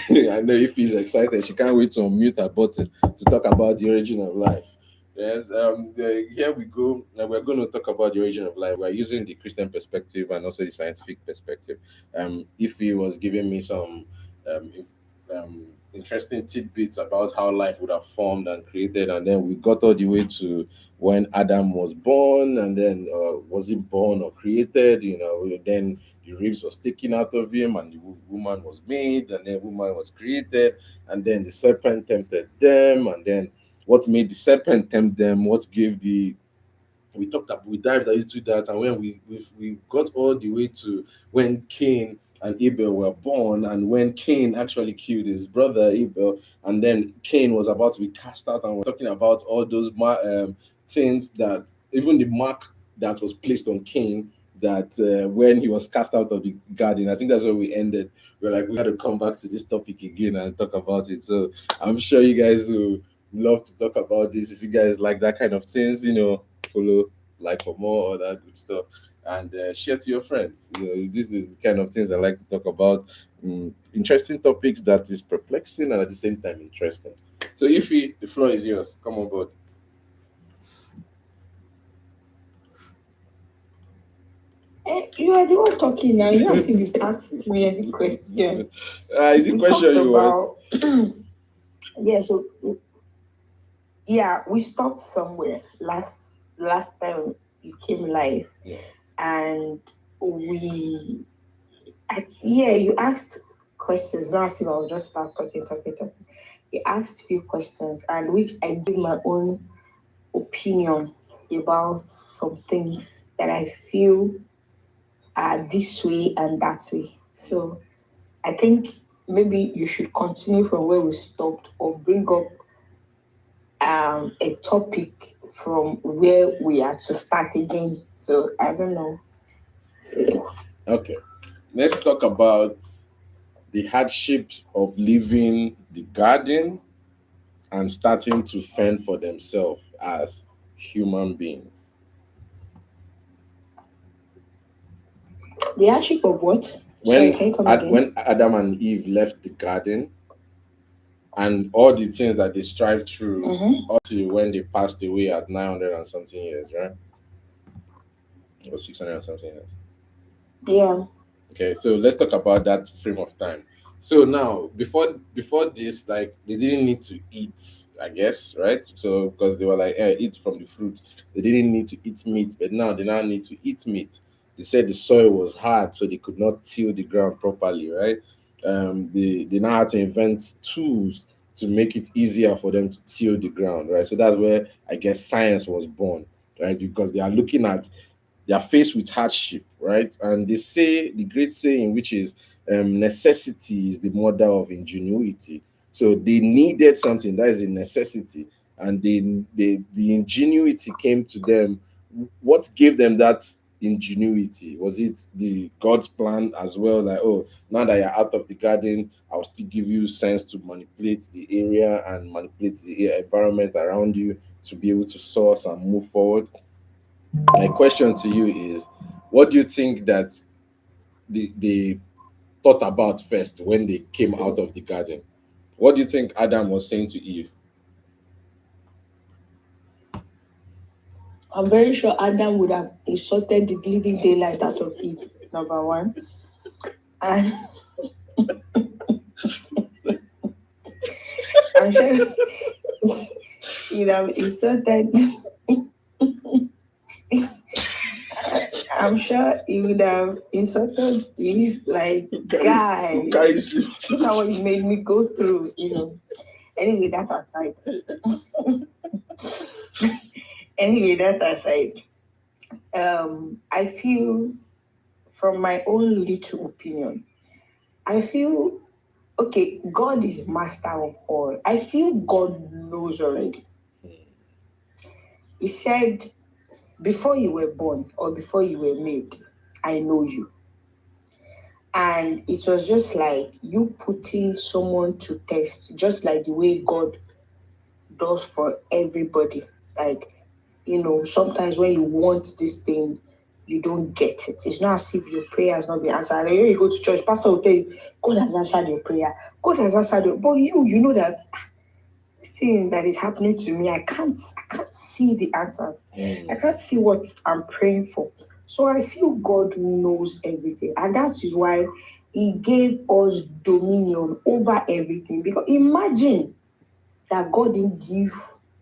I know if he's excited, she can't wait to unmute her button to talk about the origin of life. Yes, here we go. We're going to talk about the origin of life. We're using the Christian perspective and also the scientific perspective. If he was giving me some interesting tidbits about how life would have formed and created, and then we got all the way to when Adam was born, and then was he born or created? Then the ribs was taken out of him, and the woman was made, and then woman was created, and then the serpent tempted them, and then what made the serpent tempt them? What gave the we dived into that, and when we got all the way to when Cain and Abel were born, and when Cain actually killed his brother Abel, and then Cain was about to be cast out, and we're talking about all those things that even the mark that was placed on Cain, that when he was cast out of the garden. I think that's where we ended. We're like, we got to come back to this topic again and talk about it. So I'm sure you guys will love to talk about this. If you guys like that kind of things, follow, like for more, all that good stuff, and share to your friends. This is the kind of things I like to talk about. Interesting topics that is perplexing and at the same time interesting. So the floor is yours. Come on board. You are the one talking now. You have to be asked me any question. Is it We question talked you want? about yeah. So yeah, we stopped somewhere last time you came live, Yes. and you asked questions. Not as if I'll just start talking. You asked few questions, and which I give my own opinion about some things that I feel are this way and that way. So I think maybe you should continue from where we stopped or bring up a topic from where we are to start again. So I don't know. Okay. Let's talk about the hardships of leaving the garden and starting to fend for themselves as human beings. The hardship of what? Sorry, can you come again? When Adam and Eve left the garden and all the things that they strived through up to when they passed away at 900 and something years, right? Or 600 and something years. Yeah. Okay, so let's talk about that frame of time. So now, before this, like they didn't need to eat, I guess, right? So because they were like, eat from the fruit, they didn't need to eat meat, but now they now need to eat meat. They said the soil was hard, so they could not till the ground properly, right? They now had to invent tools to make it easier for them to till the ground, right? So that's where I guess science was born, right? Because they are faced with hardship, right? And they say the great saying, which is necessity is the mother of ingenuity. So they needed something that is a necessity, and the ingenuity came to them. What gave them that ingenuity? Was it the God's plan as well? Like, oh, now that you're out of the garden, I'll still give you sense to manipulate the area and manipulate the environment around you to be able to source and move forward. My question to you is, what do you think that they thought about first when they came out of the garden? What do you think Adam was saying to Eve? I'm very sure Adam would have insulted the living daylight out of Eve, number one. And I'm sure he'd have insulted. I'm sure he would have insulted Eve, like, guy, look at what you made me go through, Anyway, that aside. I feel, from my own little opinion, I feel, okay, God is master of all. I feel God knows already. He said, before you were born or before you were made, I know you. And it was just like you putting someone to test, just like the way God does for everybody. Like, sometimes when you want this thing, you don't get it. It's not as if your prayer has not been answered. When you go to church, pastor will tell you, God has answered your prayer. God has answered your, but you know that this thing that is happening to me, I can't see the answers. I can't see what I'm praying for. So I feel God knows everything. And that is why he gave us dominion over everything. Because imagine that God didn't give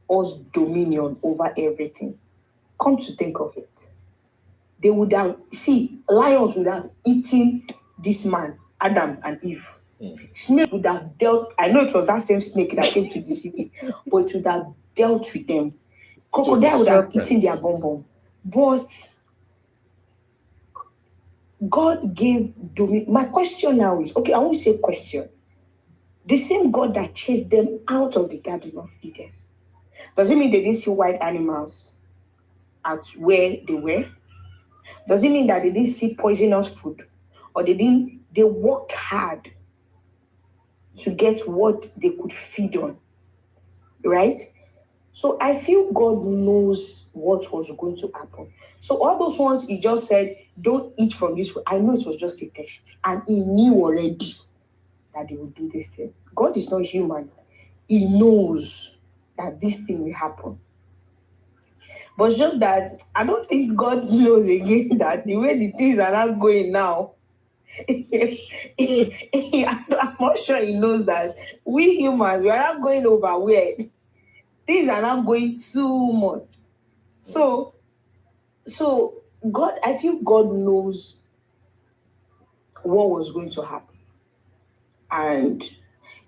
us dominion over everything. Come to think of it. They would have, lions would have eaten this man, Adam and Eve. Snake would have dealt, I know it was that same snake that came to deceive me, but it would have dealt with them. Crocodile would have eaten their bonbon. But God gave dominion. My question now is, okay, I won't say question. The same God that chased them out of the Garden of Eden, does it mean they didn't see wild animals at where they were? Does it mean that they didn't see poisonous food? Or they worked hard to get what they could feed on, right? So I feel God knows what was going to happen. So all those ones he just said, don't eat from this food. I know it was just a test. And he knew already that they would do this thing. God is not human. He knows that this thing will happen. But it's just that I don't think God knows again that the way the things are not going now. I'm not sure he knows that we humans, we are not going over weird. Things are not going too much. So God, I feel God knows what was going to happen. And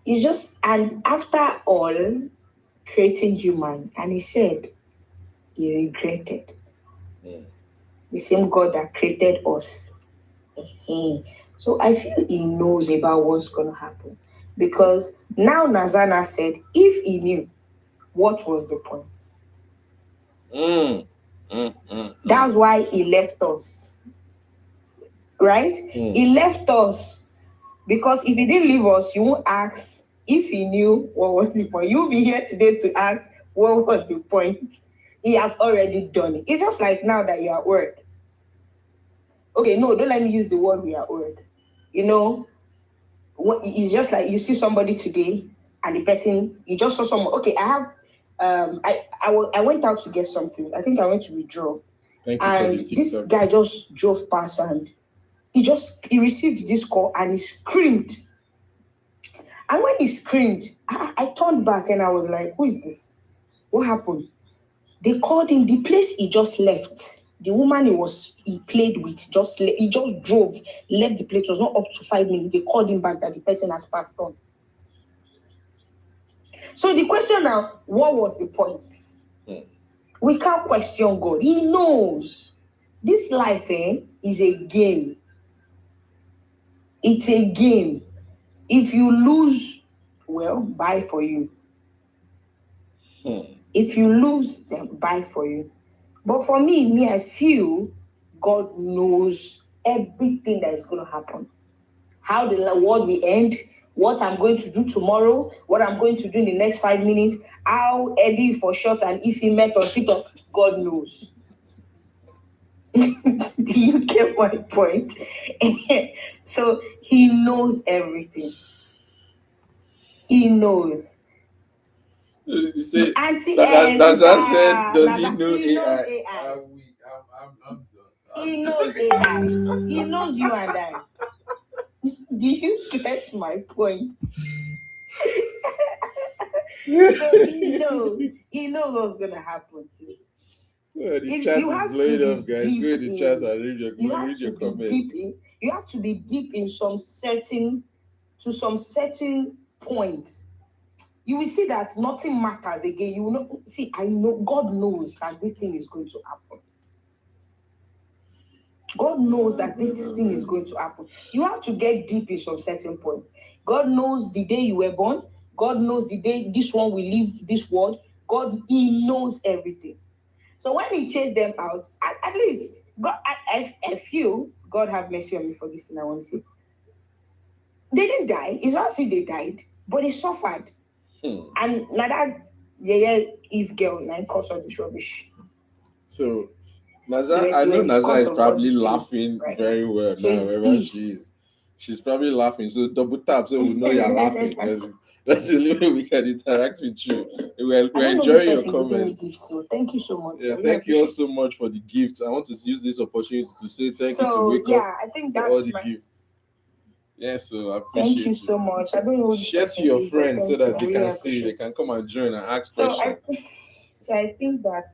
it's just, and after all, creating human, and he said he regretted. The same God that created us. So I feel he knows about what's going to happen. Because now Nazana said, if he knew, what was the point? That's why he left us. Right? He left us. Because if he didn't leave us, you won't ask if he knew what was the point. You'll be here today to ask what was the point. He has already done it. It's just like now that you're at work. Okay, no, don't let me use the word we are at work. You know, it's just like you see somebody today and the person, you just saw someone. Okay, I have, I went out to get something. I think I went to withdraw. And this guy just drove past and he received this call and he screamed. And when he screamed, I turned back and I was like, who is this? What happened? They called him, the place he just left. The woman he played with, he just drove, left the place. It was not up to 5 minutes. They called him back that the person has passed on. So the question now, what was the point? We can't question God. He knows. This life is a game. It's a game. If you lose, well, bye for you. If you lose, then bye for you. But for me, I feel God knows everything that is going to happen. How the world will end, what I'm going to do tomorrow, what I'm going to do in the next 5 minutes, how Eddy4ShoT's and if he met on TikTok, God knows. Do you get my point? So he knows everything. He knows. Say, Auntie that's what I said. Does he know he AI? knows AI. I'm done. He knows AI. He knows you and I. Do you get my point? So he knows. He knows what's gonna happen, sis. Yeah, the chat is blowing up, guys. Go in the chat and read your comments. You have to be deep in some certain points. You will see that nothing matters again. You will not see. I know God knows that this thing is going to happen. God knows that this thing is going to happen. You have to get deep in some certain points. God knows the day you were born. God knows the day this one will leave this world. He knows everything. So when he chased them out, at least God, I feel God have mercy on me for this thing I want to say. They didn't die. It's not as if they died, but they suffered. And now that Eve girl now cause all this rubbish. So Naza, I know Naza is probably laughing very well so now wherever she is. She's probably laughing. So double tap so we know you're laughing. That's the only way we can interact with you. We're enjoying your comments. So thank you so much. Yeah, thank you all so much for the gifts. I want to use this opportunity to say thank you to Wake Up I think for all the gifts. Yeah, so I appreciate Thank you so much. I don't know. Share to your friends so that they can see, they can come and join and ask questions. I think that.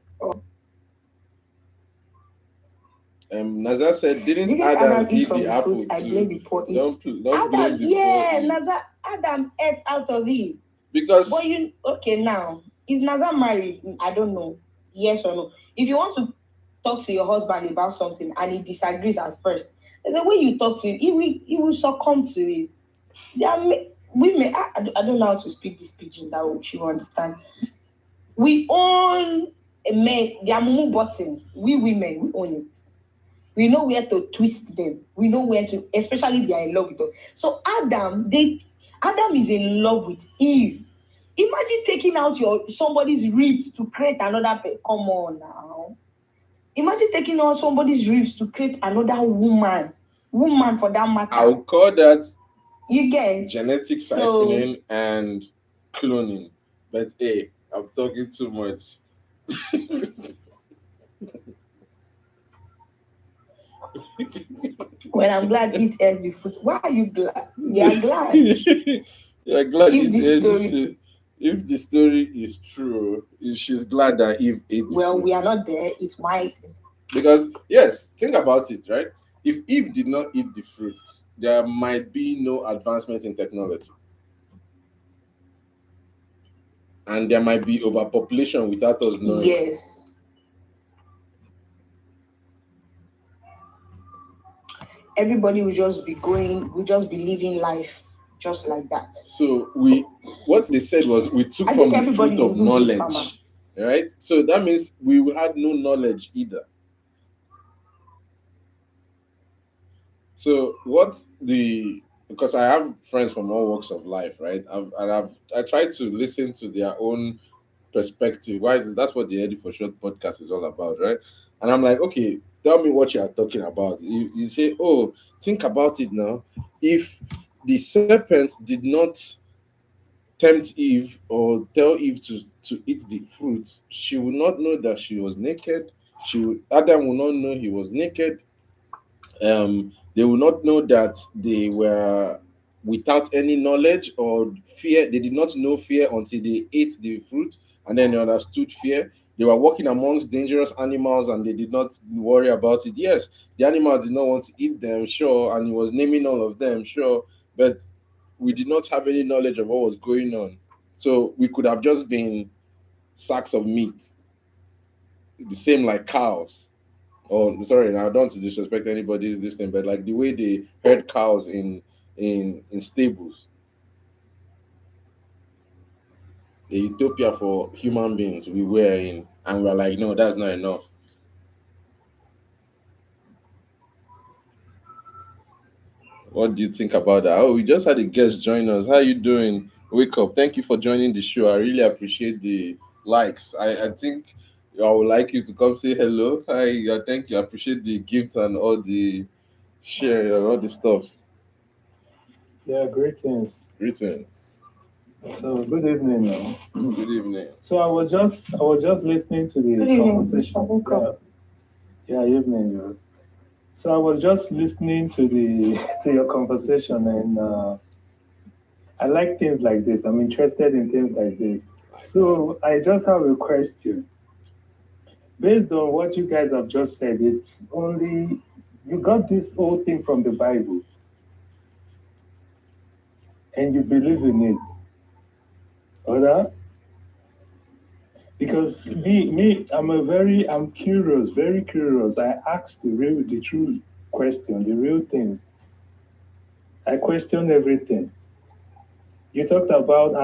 Naza said, didn't Adam eat the apple too? I blame the poor. Don't blame the poor. Naza, Adam ate out of it. Because. But okay, now is Naza married? I don't know. Yes or no? If you want to talk to your husband about something and he disagrees at first, there's a way you talk to him. He will succumb to it. Women, I don't know how to speak this pidgin that she will understand. We own a man, their mumu button. We women, we own it. We know where to twist them. We know where to, especially if they are in love with us. So Adam is in love with Eve. Imagine taking out somebody's ribs to create another come on now. Imagine taking out somebody's ribs to create another woman for that matter. I would call that genetic siphoning and cloning. But hey, I'm talking too much. When I'm glad, eat every fruit. Why are you glad? You are glad. You're glad If it's this Eve. story- If the story is true, she's glad that Eve ate the Well, fruit. we are not there. It might. Because yes, think about it, right? If Eve did not eat the fruit, there might be no advancement in technology. And there might be overpopulation without us knowing. Yes. Everybody will just be living life just like that. So what they said was we took I from think the everybody fruit of wouldn't be a farmer. knowledge. Right? So that means we had no knowledge either. So because I have friends from all walks of life, right? I tried to listen to their own perspective. That's what the Eddy4ShoT podcast is all about, right? And I'm like, okay, tell me what you are talking about. You say, oh, think about it now. If the serpent did not tempt Eve or tell Eve to eat the fruit, she would not know that she was naked. Adam would not know he was naked. They will not know that they were without any knowledge or fear. They did not know fear until they ate the fruit and then they understood fear. They were walking amongst dangerous animals and they did not worry about it. Yes, the animals did not want to eat them, sure, and he was naming all of them, sure, but we did not have any knowledge of what was going on. So we could have just been sacks of meat, the same like cows. Oh, sorry, now I don't want to disrespect anybody's this thing, but like the way they herd cows in stables, the utopia for human beings we were in, and we're like, no, that's not enough. What do you think about that? Oh, we just had a guest join us. How are you doing? Wake up. Thank you for joining the show. I really appreciate the likes. I think I would like you to come say hello. Hi, thank you. I appreciate the gifts and all the share and all the stuffs. Yeah, greetings. Greetings. So good evening. Good evening. So I was just listening to the Good evening. conversation. Yeah, evening. So I was just listening to your conversation, and I like things like this. I'm interested in things like this. So I just have a question. Based on what you guys have just said, it's only you got this whole thing from the Bible, and you believe in it. Or because I'm curious, very curious. I ask the true question, the real things. I question everything. You talked about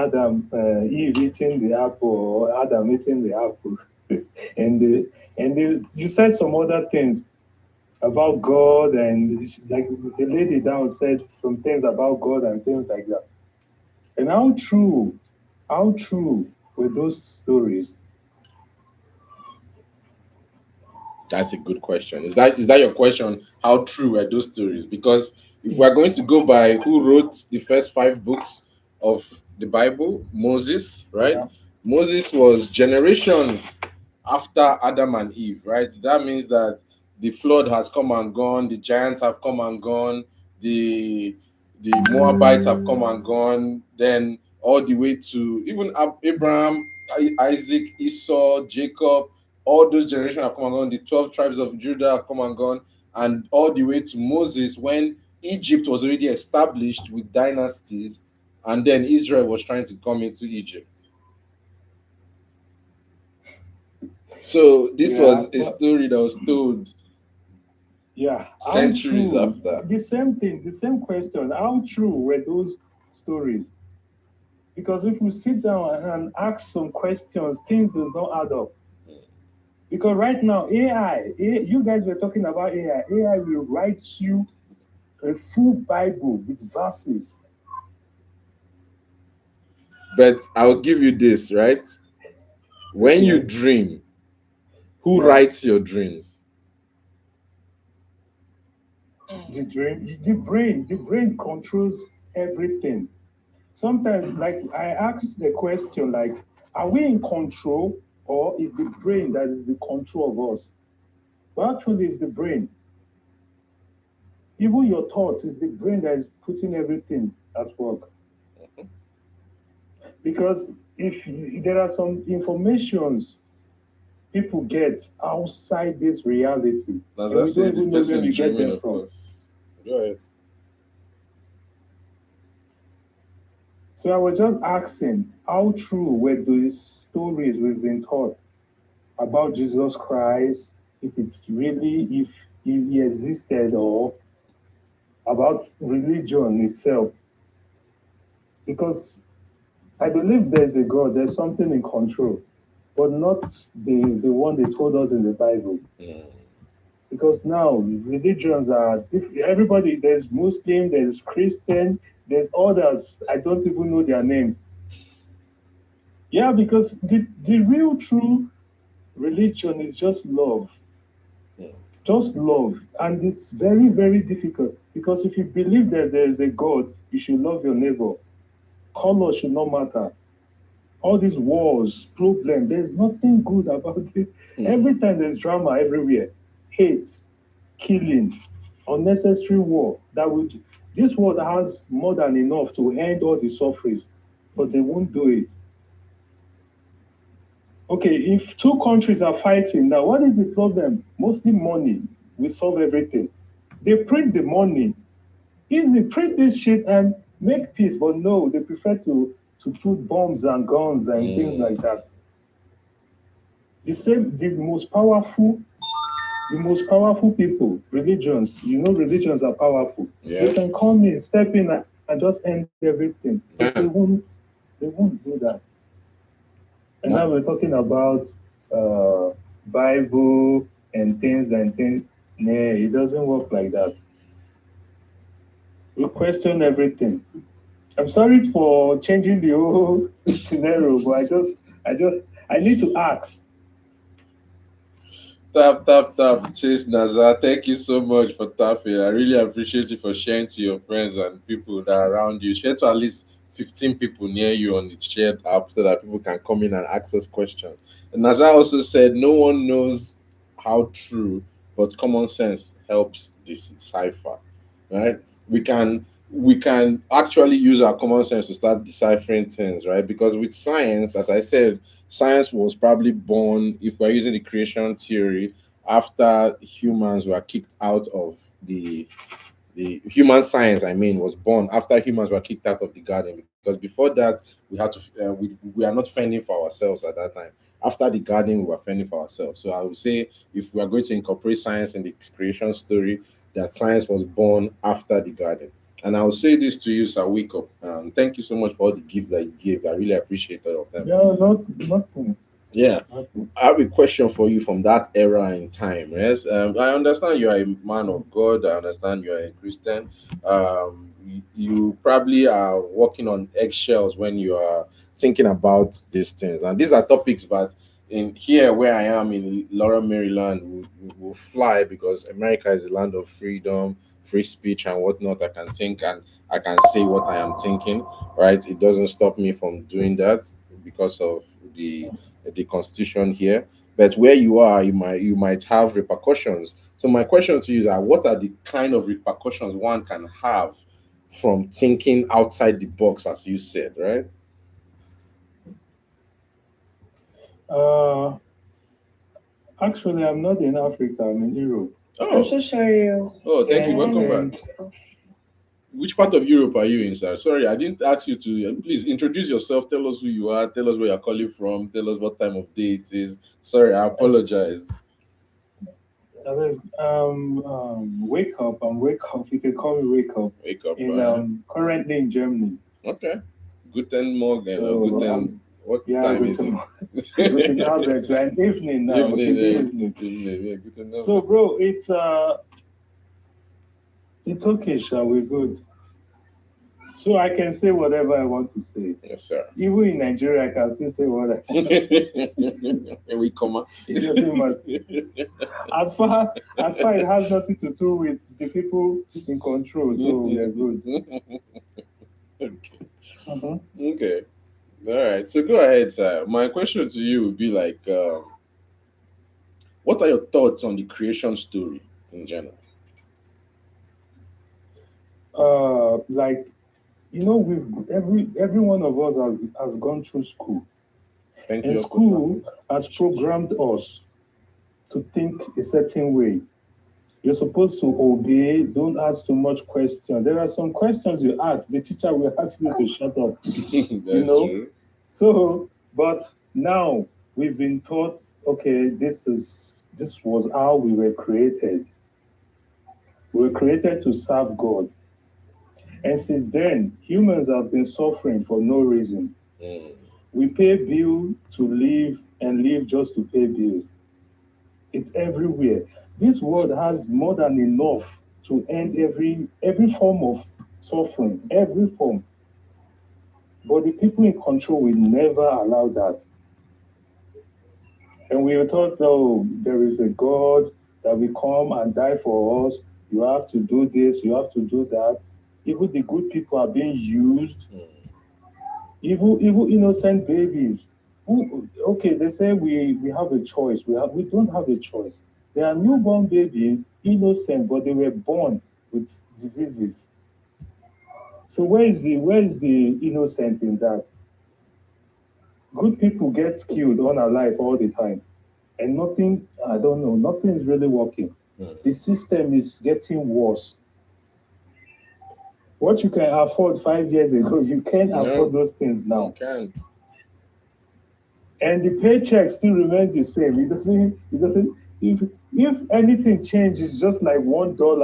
Eve eating the apple, or Adam eating the apple, and you said some other things about God, and like the lady down said some things about God and things like that. And how true were those stories? That's a good question. Is that your question? How true were those stories? Because if we're going to go by who wrote the first 5 books of the Bible, Moses, right? Yeah. Moses was generations after Adam and Eve, right? That means that the flood has come and gone, the giants have come and gone, the Moabites have come and gone, then all the way to even Abraham, Isaac, Esau, Jacob, all those generations have come and gone. The 12 tribes of Judah have come and gone, and all the way to Moses when Egypt was already established with dynasties, and then Israel was trying to come into Egypt. So this was a story that was told centuries after. The same thing, the same question. How true were those stories? Because if we sit down and ask some questions, things does not add up. Because right now, AI, you guys were talking about AI. AI will write you a full Bible with verses. But I'll give you this, right? When you dream, who writes your dreams? The brain controls everything. Sometimes, like I ask the question, like, are we in control, or is the brain that is the control of us? But actually, it's the brain. even your thoughts is the brain that is putting everything at work. Because there are some informations people get outside this reality, As and I we said, don't the even know where person we get dreaming, them of from. course. Go ahead. So I was just asking, how true were these stories we've been taught about Jesus Christ, if he existed, or about religion itself? Because I believe there's a God, there's something in control, but not the one they told us in the Bible. Because now religions are different. Everybody, there's Muslim, there's Christian, there's others. I don't even know their names. Yeah, because the real true religion is just love. Just love. And it's very, very difficult. Because if you believe that there is a God, you should love your neighbor. Color should not matter. All these wars, problem, there's nothing good about it. Every time there's drama everywhere, hate, killing, unnecessary war. This world has more than enough to end all the sufferings, but they won't do it. Okay, if two countries are fighting now, what is the problem? Mostly money will solve everything. They print the money. Easy, print this shit and make peace, but no, they prefer to put bombs and guns and things like that. The most powerful people, religions, religions are powerful. Yeah. They can come in, step in and just end everything. But Yeah. they won't do that. And now we're talking about Bible and things. Nah, it doesn't work like that. We question everything. I'm sorry for changing the whole scenario, but I need to ask. Tap. Chase Nazar, thank you so much for tapping. I really appreciate you for sharing to your friends and people that are around you. Share to at least 15 people near you on the shared app so that people can come in and ask us questions. And Nazar also said, no one knows how true, but common sense helps decipher. Right? We can actually use our common sense to start deciphering things, right? Because with science, as I said, science was probably born, if we're using the creation theory, after humans were kicked out of the human science, I mean, was born after humans were kicked out of the garden. Because before that, we had to we are not fending for ourselves at that time. After the garden, we were fending for ourselves. So I would say, if we are going to incorporate science in the creation story, that science was born after the garden. And I'll say this to you, Sir Wake Up. Thank you so much for all the gifts that you gave. I really appreciate all of them. Yeah, nothing. Yeah. Nothing. I have a question for you from that era in time. Yes, I understand you are a man of God. I understand you are a Christian. You probably are walking on eggshells when you are thinking about these things. And these are topics that in here where I am in Laura, Maryland, will fly because America is a land of freedom, free speech, and whatnot. I can think and I can say what I am thinking. Right? It doesn't stop me from doing that because of the constitution here, but where you are, you might have repercussions. So my question to you is that what are the kind of repercussions one can have from thinking outside the box, as you said, right? Actually, I'm not in Africa. I'm in Europe. I'm so sorry. Oh, thank you. Welcome And back. Which part of Europe are you in, sir? Sorry, I didn't ask you to. Please introduce yourself. Tell us who you are. Tell us where you're calling from. Tell us what time of day it is. Sorry, I apologize. that is, wake up. I'm wake up. You can call me wake up. Wake up. Currently in Germany. Okay. Guten Morgen. So, Guten. What Yeah, time is guten it? guten Abend. We're in evening now. Evening, yeah. Evening. Yeah, guten Abend. So, bro, it's okay, Sha. We're good. So I can say whatever I want to say. Yes, sir. Even in Nigeria, I can still say what I want. Here we come. It doesn't matter. As far it has nothing to do with the people in control, so we're good. Okay. Mhm. Okay. All right. So go ahead, sir. My question to you would be like, what are your thoughts on the creation story in general? like, every one of us has gone through school. Thank And you. school has programmed us to think a certain way. You're supposed to obey, don't ask too much questions. There are some questions you ask, the teacher will ask you to shut up. That's true. So, but now we've been taught, okay, this was how we were created. We were created to serve God. And since then, humans have been suffering for no reason. We pay bill to live and live just to pay bills. It's everywhere. This world has more than enough to end every form of suffering, every form. But the people in control will never allow that. And we were taught, oh, there is a God that will come and die for us. You have to do this, you have to do that. Even the good people are being used. Even innocent babies. Okay, they say we have a choice. We don't have a choice. There are newborn babies, innocent, but they were born with diseases. So where is the innocent in that? Good people get killed unalive all the time. And nothing, I don't know, nothing is really working. The system is getting worse. What you can afford 5 years ago, you can't afford those things now. You can't. And the paycheck still remains the same. It doesn't. If anything changes, just like $1 or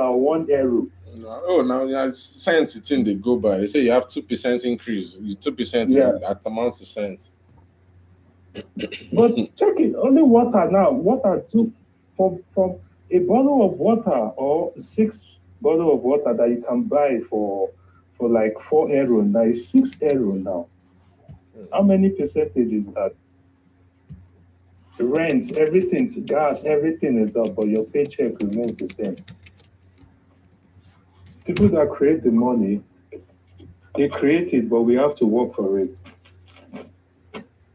€1. Now cents it's in they go by. They say you have 2% increase. 2% is at amounts to cents. But check it, only water now. Water from a bottle of water or 6 bottle of water that you can buy for like €4. Now it's €6 now. How many percentage is that? Rent, everything, gas, everything is up, but your paycheck remains the same. People that create the money, they create it, but we have to work for it.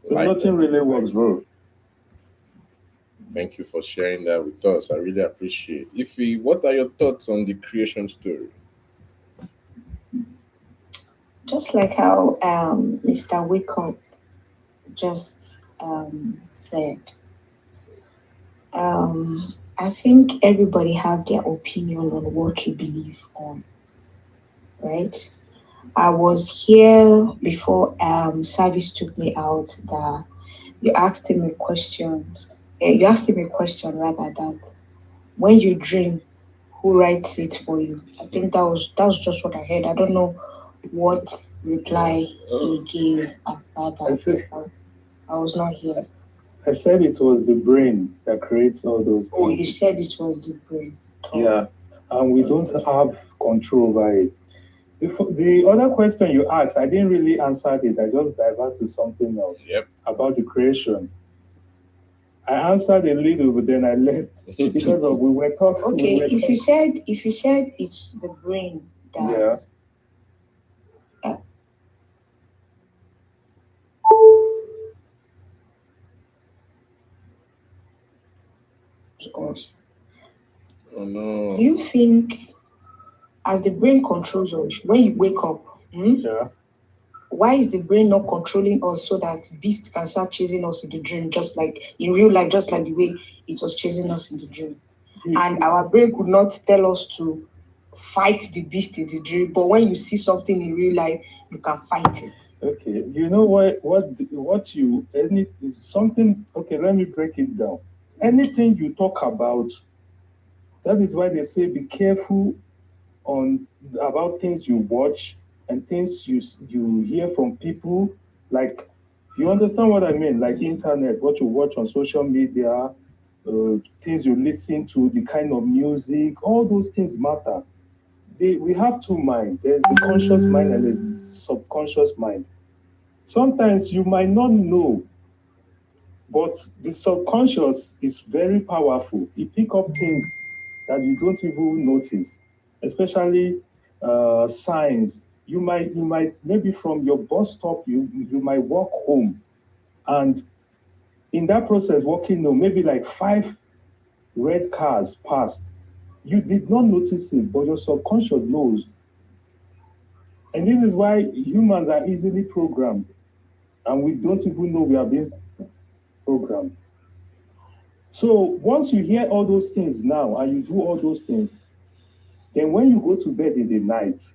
So nothing really works, bro. Thank you for sharing that with us. I really appreciate it. What are your thoughts on the creation story? Just like how Mr. Wickham just said, I think everybody have their opinion on what to believe on, right? I was here before service took me out. That you asked him a question. You asked him a question rather that when you dream, who writes it for you? I think that was just what I heard. I don't know what reply he gave after that. I was not here. I said it was the brain that creates all those things. Oh, you said it was the brain. Yeah, and we don't have control over it. The other question you asked, I didn't really answer it. I just diverted to something else about the creation. I answered a little, but then I left because of we were talking. Okay, if you said it's the brain that. Oh no. Do you think, as the brain controls us, when you wake up, why is the brain not controlling us so that beast can start chasing us in the dream, just like in real life, just like the way it was chasing us in the dream? And our brain could not tell us to fight the beast in the dream, but when you see something in real life, you can fight it. Okay, you know something. Okay, let me break it down. Anything you talk about, that is why they say be careful about things you watch and things you hear from people. Like, you understand what I mean? Like internet, what you watch on social media, things you listen to, the kind of music, all those things matter. We have two minds. There's the conscious mind and the subconscious mind. Sometimes you might not know, but the subconscious is very powerful. It picks up things that you don't even notice, especially signs. You might maybe from your bus stop, you might walk home, and in that process, walking home, maybe like 5 red cars passed. You did not notice it, but your subconscious knows. And this is why humans are easily programmed, and we don't even know we are being programmed. So once you hear all those things now and you do all those things, then when you go to bed in the night,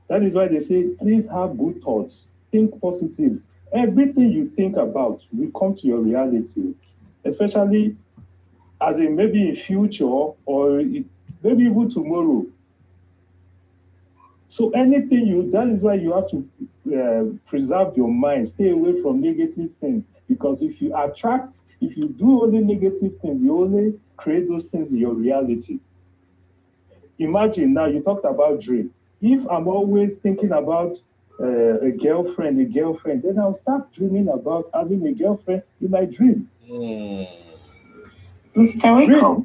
that is why they say, please have good thoughts, think positive. Everything you think about will come to your reality, especially as in maybe in future or maybe even tomorrow. So anything that is why you have to preserve your mind, stay away from negative things, because if you do only negative things, you only create those things in your reality. Imagine now, you talked about dream. If I'm always thinking about a girlfriend, then I'll start dreaming about having a girlfriend in my dream. Mr. Rico.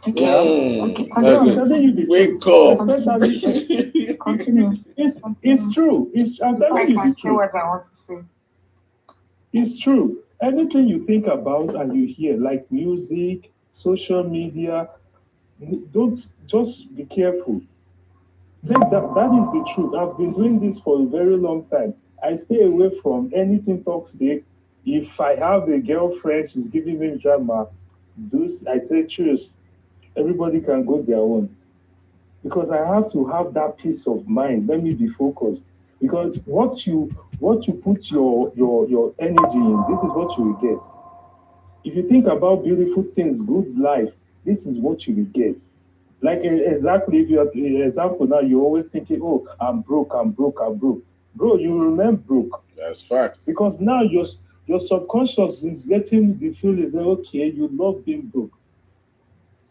Okay. Okay, continue. Wake up. Especially, Continue. It's true. I'm telling you the truth. What I want to say. It's true. Anything you think about and you hear, like music, social media, don't just be careful. That is the truth. I've been doing this for a very long time. I stay away from anything toxic. If I have a girlfriend, she's giving me drama, I take choose. Everybody can go their own. Because I have to have that peace of mind. Let me be focused. Because what you put your energy in, this is what you will get. If you think about beautiful things, good life, this is what you will get. Like exactly, if you have an example now, you're always thinking, oh, I'm broke. Bro, you remain broke. That's facts. Because now your subconscious is getting the feeling that, okay, you love being broke.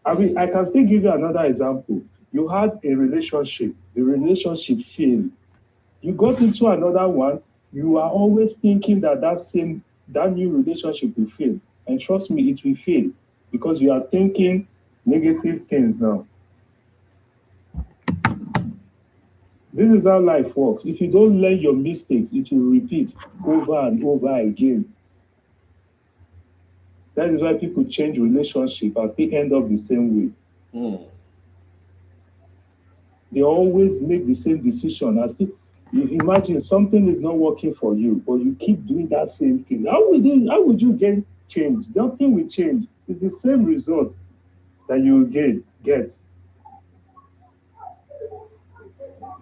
I mean, I can still give you another example. You had a relationship. The relationship failed. You got into another one. You are always thinking that that new relationship will fail. And trust me, it will fail. Because you are thinking negative things now. This is how life works. If you don't learn your mistakes, it will repeat over and over again. That is why people change relationship and still end up the same way. They always make the same decision. You imagine something is not working for you, but you keep doing that same thing. How would you get change? Nothing will change. It's the same result that you will get.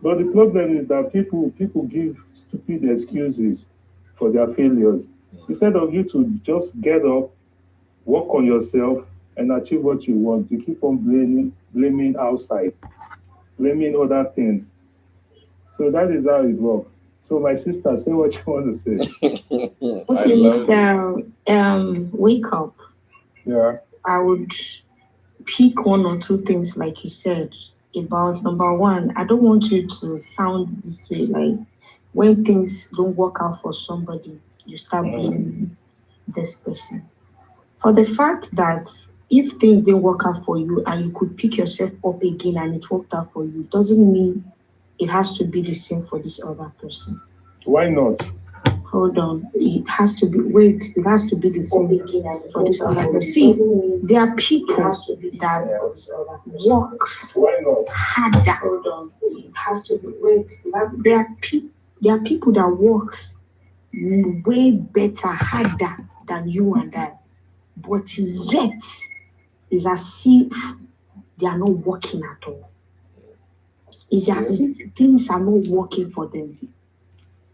But the problem is that people give stupid excuses for their failures. Instead of you to just get up, work on yourself, and achieve what you want, you keep on blaming outside, blaming other things. So that is how it works. So my sister, say what you want to say. Okay, Mr. Wake Up. Yeah. I would pick one or two things, like you said, about number one. I don't want you to sound this way, like when things don't work out for somebody, you start blaming this person. For the fact that if things didn't work out for you and you could pick yourself up again and it worked out for you, doesn't mean it has to be the same for this other person. Why not? Hold on. It has to be the same for this other person. See, there are people that work harder. Hold on. It has to be There are people that works way better, harder than you and I. But yet, it's as if they are not working at all. It's as if things are not working for them.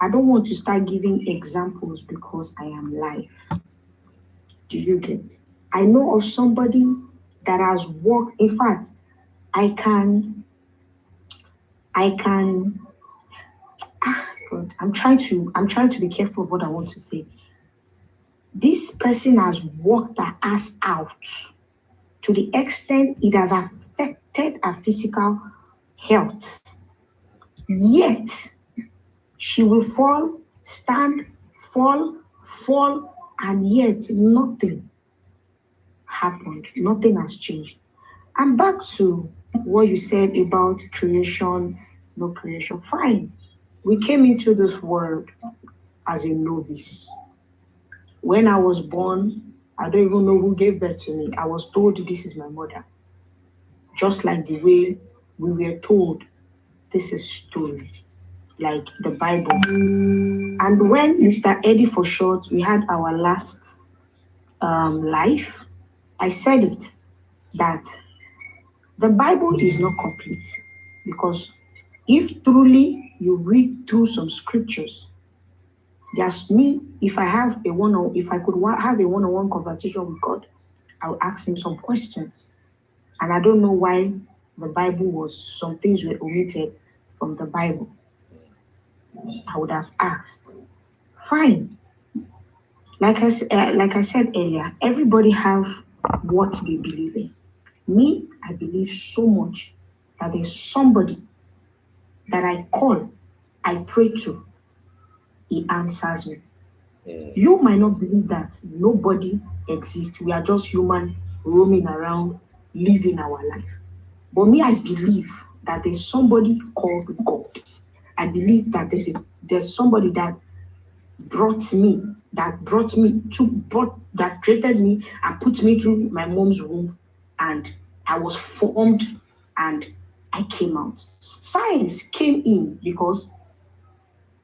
I don't want to start giving examples because I am live. Do you get? I know of somebody that has worked. In fact, I'm trying to be careful of what I want to say. This person has worked her ass out to the extent it has affected her physical health. Yet, she will fall, stand, fall, and yet nothing happened. Nothing has changed. And back to what you said about creation, no creation. Fine. We came into this world as a novice. When I was born, I don't even know who gave birth to me. I was told this is my mother. Just like the way we were told this is story. like the Bible. And when Mr. Eddy4ShoT's, we had our last live, I said it, that the Bible is not complete, because if truly you read through some scriptures, there's me, if I have a if I could have a one-on-one conversation with God, I would ask him some questions. And I don't know why the Bible some things were omitted from the Bible. I would have asked. Fine. Like I said earlier, everybody have what they believe in. Me, I believe so much that there's somebody that I call, I pray to, he answers me. You might not believe that nobody exists. We are just human roaming around, living our life. But me, I believe that there's somebody called God. I believe that there's somebody that that created me and put me through my mom's womb, and I was formed and I came out. Science came in because,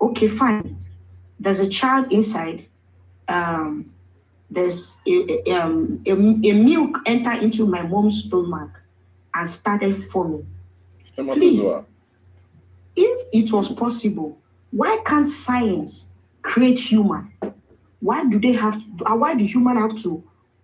okay, fine, there's a child inside, there's a milk enter into my mom's stomach and started forming. Please, if it was possible, why can't science create human? Why do human have to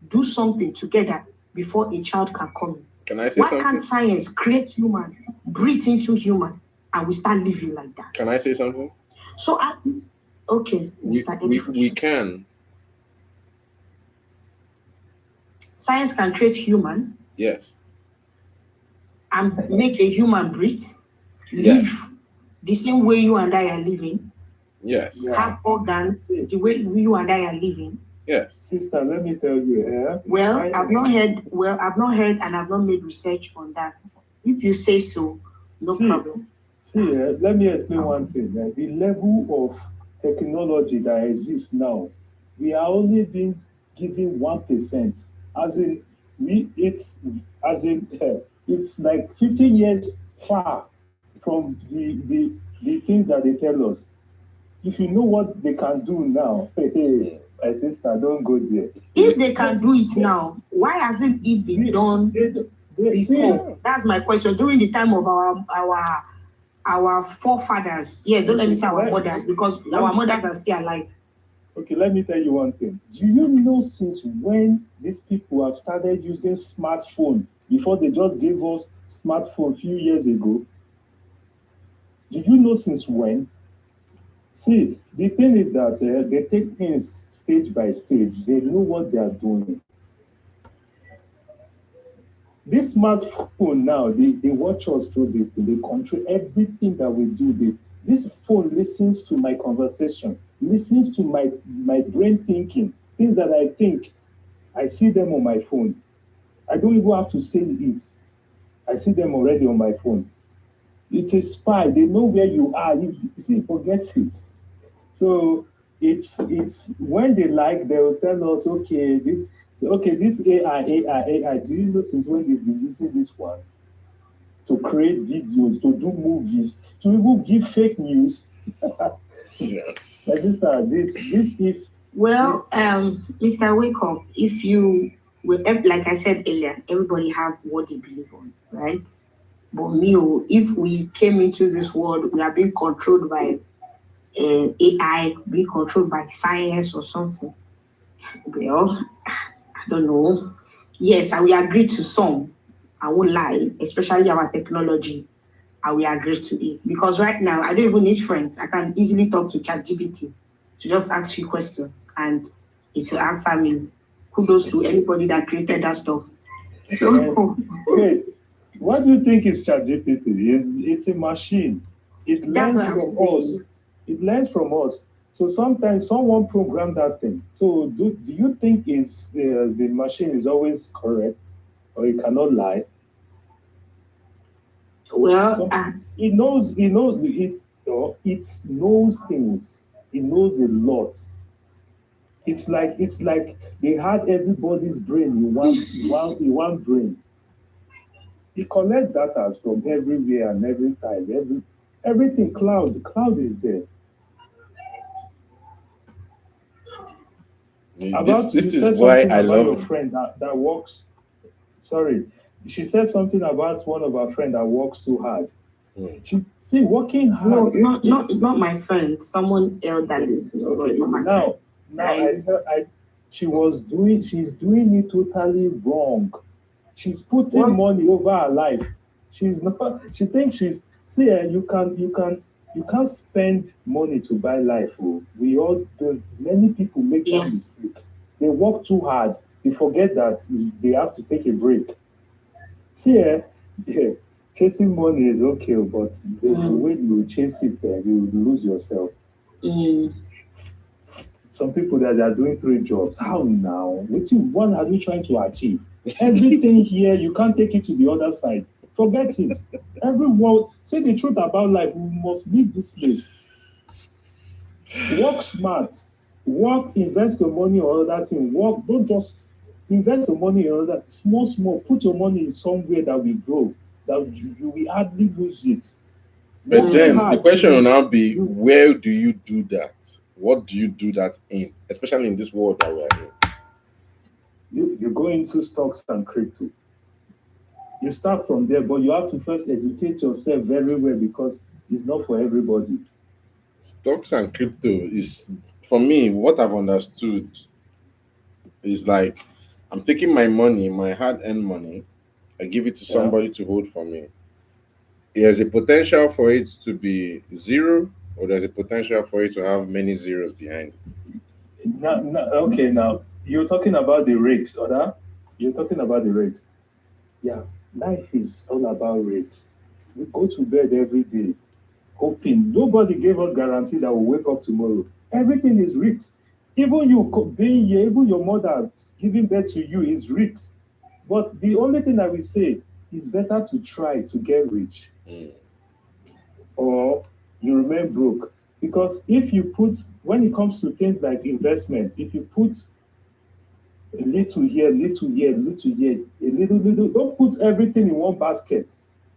do something together before a child can come in? Can I say why something? Can't science create human, breathe into human, and we start living like that? Can I say something? So, okay, we can. Science can create human. Yes. And make a human breathe, live the same way you and I are living. Yes. Have organs the way you and I are living. Yes. Sister, let me tell you. Well, I've not heard and I've not made research on that. If you say so, no problem. Let me explain one thing. The level of technology that exists now, we are only being given 1%. It's like 15 years far from the things that they tell us. If you know what they can do now, hey, my sister, don't go there. If they can do it now, why hasn't it been done before? That's my question. During the time of our forefathers, yes, don't let me say our mothers, because our mothers are still alive. Okay, let me tell you one thing. Do you know since when these people have started using smartphone before they just gave us smartphone a few years ago? Do you know since when? See, the thing is that they take things stage by stage. They know what they are doing. This smartphone now, they watch us through this thing. They control everything that we do. This phone listens to my conversation, listens to my brain thinking. Things that I think, I see them on my phone. I don't even have to say it. I see them already on my phone. It's a spy. They know where you are. You see, forget it. So it's when they like, they will tell us, okay, this AI. Do you know since when they've been using this one to create videos, to do movies, to even give fake news? Yes. Like this. Mr. Wake Up, if you will, like I said earlier, everybody have what they believe on, right? But if we came into this world, we are being controlled by AI, being controlled by science or something. Well, I don't know. Yes, I will agree to some. I won't lie, especially our technology. I will agree to it. Because right now, I don't even need friends. I can easily talk to ChatGPT to just ask few questions and it will answer me. Kudos to anybody that created that stuff. So, wait, what do you think is ChatGPT? It's a machine. It learns from us. It learns from us. So sometimes someone programmed that thing. So do you think the machine is always correct, or it cannot lie? Well, it knows things. It knows a lot. It's like they had everybody's brain in one brain. It collects data from everywhere and every time. Everything cloud. The cloud is there. About This you is said why something I about your love. friend that works. Sorry, she said something about one of her friend that works too hard. Mm. She see working hard. No, not my friend. Someone elderly. Okay, Not my now friend. she's doing it totally wrong. She's putting What? money over her life. She's not. She thinks she's. See, you can't spend money to buy life. Oh. We all do. Many people make that Yeah. mistake. They work too hard. They forget that they have to take a break. See, yeah, chasing money is okay, but there's a way you chase it, you lose yourself. Mm. Some people that are doing 3 jobs. How now? What are you trying to achieve? Everything here, you can't take it to the other side. Forget it. Everyone, say the truth about life. We must leave this place. Work smart. Work, invest your money on other things. Work, don't just invest your money on other small. Put your money in somewhere that will grow. That you will hardly lose it. But Working then the hard, question will now be, you- where do you do that? What do you do that in? Especially in this world that we're in. you go into stocks and crypto. You start from there, but you have to first educate yourself very well because it's not for everybody. Stocks and crypto is, for me, what I've understood is like, I'm taking my money, my hard-earned money, I give it to somebody to hold for me. There's a potential for it to be zero, or there's a potential for it to have many zeros behind it. Now you're talking about the rates, Oda. You're talking about the rates. Yeah, life is all about rates. We go to bed every day hoping. Nobody gave us guarantee that we'll wake up tomorrow. Everything is rigged. Even you being here, even your mother giving birth to you is rigged. But the only thing I will say is better to try to get rich Mm. or you remain broke. Because if you put, when it comes to things like investments, if you put a little here, little here, a little, don't put everything in one basket.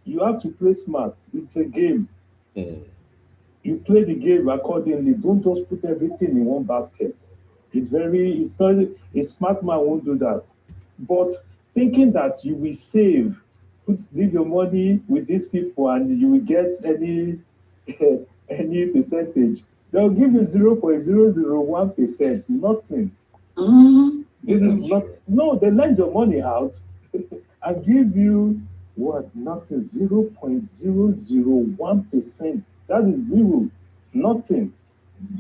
You have to play smart. It's a game. Mm. You play the game accordingly. Don't just put everything in one basket. It's not, a smart man won't do that. But thinking that you will save, leave your money with these people and you will get any any percentage, they'll give you 0.001%, nothing. Mm. This is not, no, they lend your money out and give you what? Nothing, 0.001%. That is zero, nothing.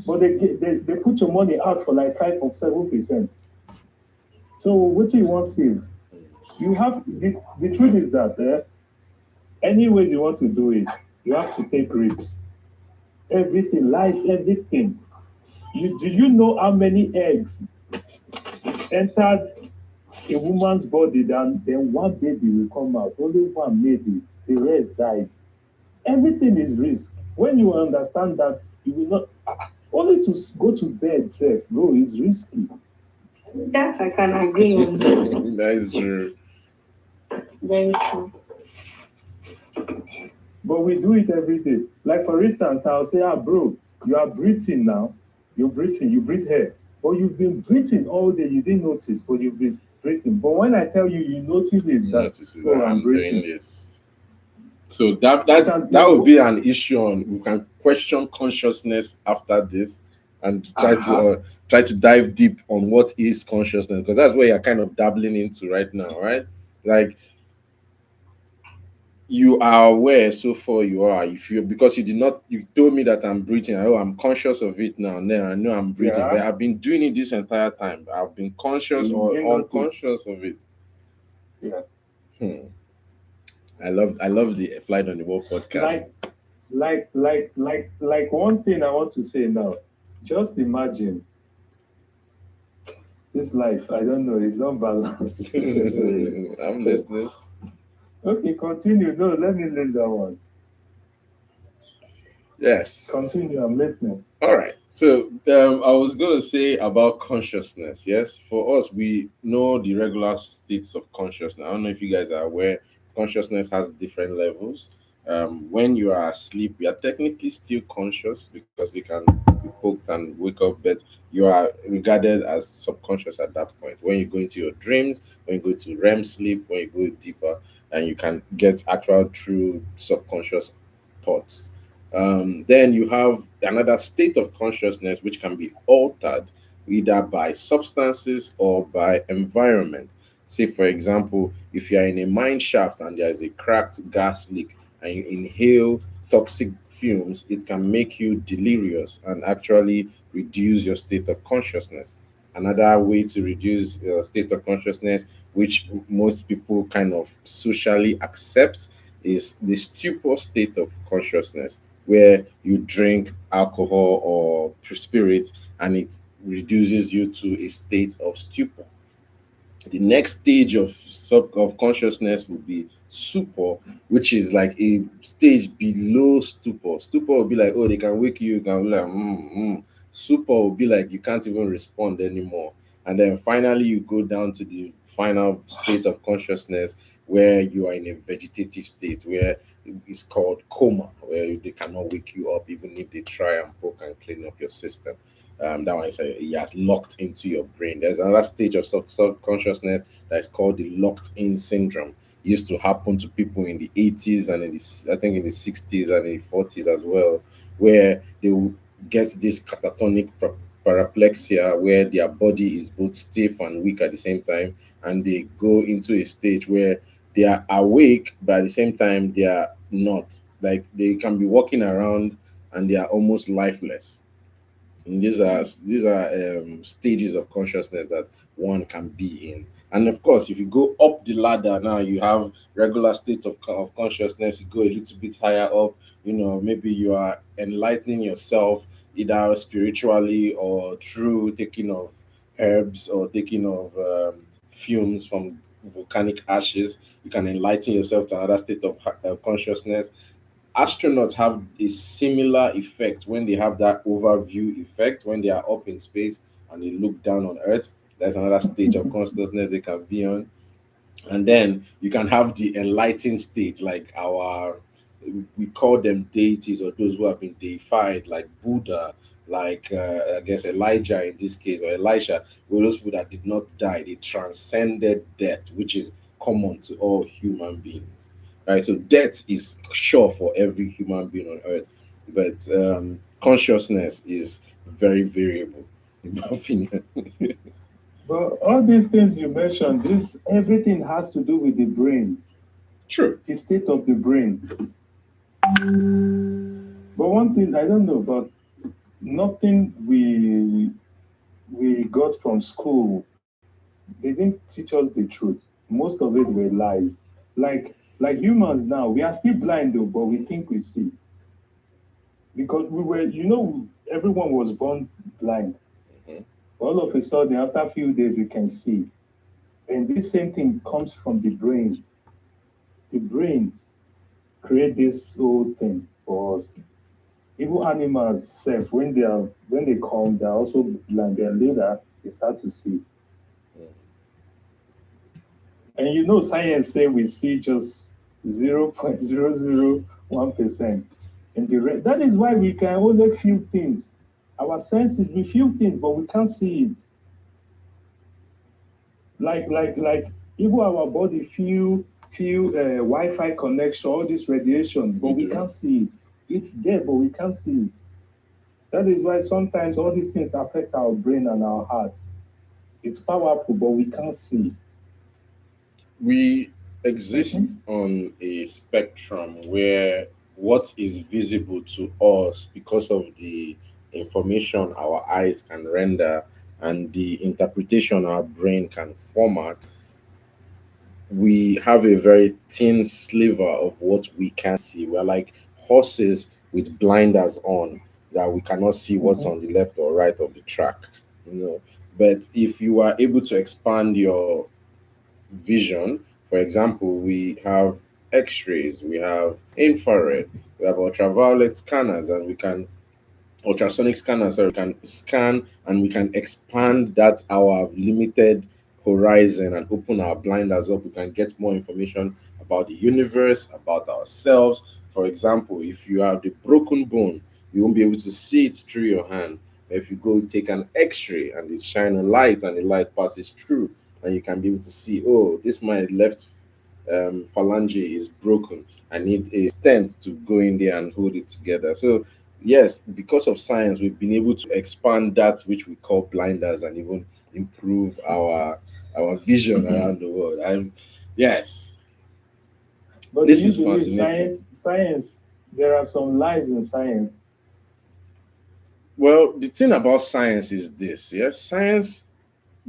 But they put your money out for like 5 or 7%. So what do you want to save? You have, the truth is that any way you want to do it, you have to take risks. Everything, life, everything. Do you know how many eggs entered a woman's body, then one baby will come out? Only one made it, the rest died. Everything is risk. When you understand that, you will not, only to go to bed safe, bro, is risky. That I can agree on. That is true. Very true. But we do it every day. Like for instance, I'll say, bro, you are breathing now. You're breathing, you breathe here. But you've been breathing all day, you didn't notice, but you've been breathing. But when I tell you, you notice it, I'm breathing. Doing this. So that would be an issue on, we can question consciousness after this and try to dive deep on what is consciousness, because that's where you're kind of dabbling into right now, right? Like, you are aware so far, you are, if you, because you told me that I'm breathing, I'm conscious of it now, and then I know I'm breathing, but I've been doing it this entire time. I've been conscious or unconscious of it. I love the FlyEd on the Wall podcast. Like one thing I want to say now. Just imagine this life. I don't know. It's not balanced. I'm listening. Okay, continue. No, let me leave that one. Yes. Continue. I'm listening. All right. So I was going to say about consciousness. Yes, for us, we know the regular states of consciousness. I don't know if you guys are aware. Consciousness has different levels. When you are asleep, you are technically still conscious because you can be poked and wake up, but you are regarded as subconscious at that point. When you go into your dreams, when you go to REM sleep, when you go deeper, and you can get actual true subconscious thoughts. Then you have another state of consciousness which can be altered either by substances or by environment. Say, for example, if you are in a mine shaft and there is a cracked gas leak and you inhale toxic fumes, it can make you delirious and actually reduce your state of consciousness. Another way to reduce your state of consciousness, which most people kind of socially accept, is the stupor state of consciousness, where you drink alcohol or spirit and it reduces you to a state of stupor. The next stage of consciousness would be super, which is like a stage below stupor. Stupor will be like, oh, they can wake you, you can be like, Super will be like you can't even respond anymore. And then finally you go down to the final state of consciousness where you are in a vegetative state where it's called coma, where they cannot wake you up even if they try and poke and clean up your system. That one is he has locked into your brain. There's another stage of subconsciousness that is called the locked in syndrome. It used to happen to people in the 80s and I think in the 60s and in the 40s as well, where they will get this catatonic paraplexia where their body is both stiff and weak at the same time, and they go into a stage where they are awake but at the same time they are not. Like they can be walking around and they are almost lifeless. And these are stages of consciousness that one can be in. And of course, if you go up the ladder now, you have regular state of consciousness. You go a little bit higher up. Maybe you are enlightening yourself either spiritually or through taking of herbs or taking of fumes from volcanic ashes. You can enlighten yourself to another state of consciousness. Astronauts have a similar effect when they have that overview effect when they are up in space and they look down on Earth. There's another stage of consciousness they can be on. And then you can have the enlightened state, like we call them deities or those who have been deified, like Buddha, like I guess Elijah in this case, or Elisha, were those people that did not die. They transcended death, which is common to all human beings. Right? So death is sure for every human being on earth, but consciousness is very variable, in my opinion. But all these things you mentioned, this everything has to do with the brain, True. the state of the brain. But one thing I don't know, but nothing we got from school, they didn't teach us the truth. Most of it were lies. Like humans now, we are still blind though, but we think we see. Because we were, everyone was born blind. Mhm. All of a sudden, after a few days, we can see. And this same thing comes from the brain. The brain create this whole thing for us. Even animals self, when they come, they're also blind. Then later they start to see. And science say we see just 0.001%. And that is why we can only feel things. Our senses, we feel things, but we can't see it. Like even our body feel Wi-Fi connection, all this radiation, but we can't see it. It's there, but we can't see it. That is why sometimes all these things affect our brain and our heart. It's powerful, but we can't see. We exist on a spectrum where what is visible to us because of the information our eyes can render and the interpretation our brain can format, we have a very thin sliver of what we can see. We're like horses with blinders on that we cannot see what's on the left or right of the track. But if you are able to expand your vision, for example, we have X-rays, we have infrared, we have ultraviolet scanners, and we can ultrasonic scanners, so we can scan and we can expand that our limited horizon and open our blinders up. We can get more information about the universe, about ourselves, For example, if you have the broken bone, you won't be able to see it through your hand. If you go take an X-ray and it shine a light and the light passes through, and you can be able to see, oh, this my left phalange is broken. I need a stent to go in there and hold it together. So yes, because of science, we've been able to expand that which we call blinders and even improve our vision around the world. And yes, But this do you is believe fascinating. science, there are some lies in science. Well, the thing about science is this, yes, science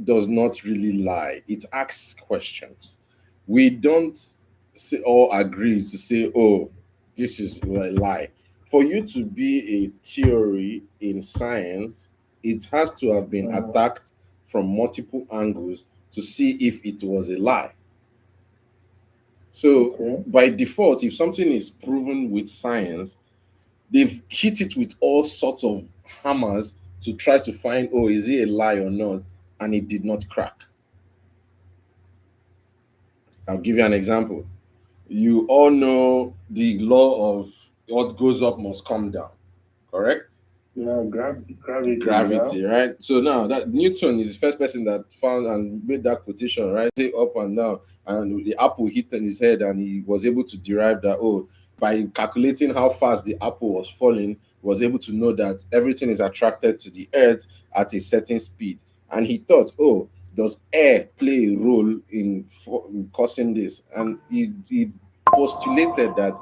does not really lie. It asks questions. We don't say, all agree to say, oh, this is a lie. For you to be a theory in science, it has to have been attacked from multiple angles to see if it was a lie. So, Okay. by default, if something is proven with science, they've hit it with all sorts of hammers to try to find, oh, is it a lie or not? And it did not crack. I'll give you an example. You all know the law of what goes up must come down, correct? Yeah, gravity. Gravity, right? So now that Newton is the first person that found and made that quotation, right? Say up and down, and the apple hit on his head, and he was able to derive that, oh, by calculating how fast the apple was falling, was able to know that everything is attracted to the earth at a certain speed. And he thought, oh, does air play a role in causing this? And he postulated that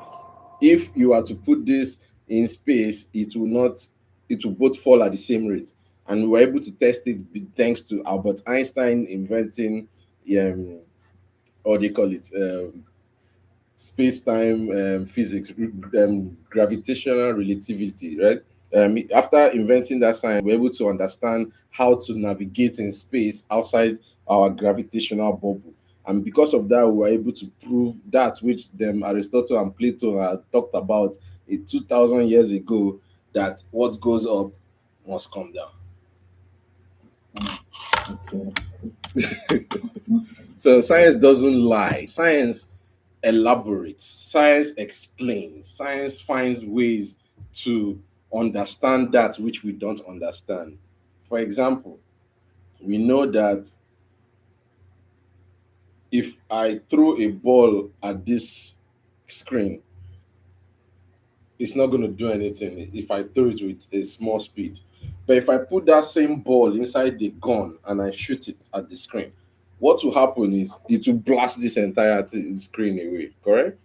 if you are to put this in space, it will both fall at the same rate. And we were able to test it thanks to Albert Einstein inventing, what do you call it, space-time physics, gravitational relativity, right? After inventing that science, we're able to understand how to navigate in space outside our gravitational bubble. And because of that, we were able to prove that which them Aristotle and Plato had talked about 2,000 years ago, that what goes up must come down. Okay. So science doesn't lie. Science elaborates. Science explains. Science finds ways to understand that which we don't understand. For example, we know that if I throw a ball at this screen, it's not going to do anything if I throw it with a small speed. But if I put that same ball inside the gun and I shoot it at the screen, what will happen is it will blast this entire screen away, correct?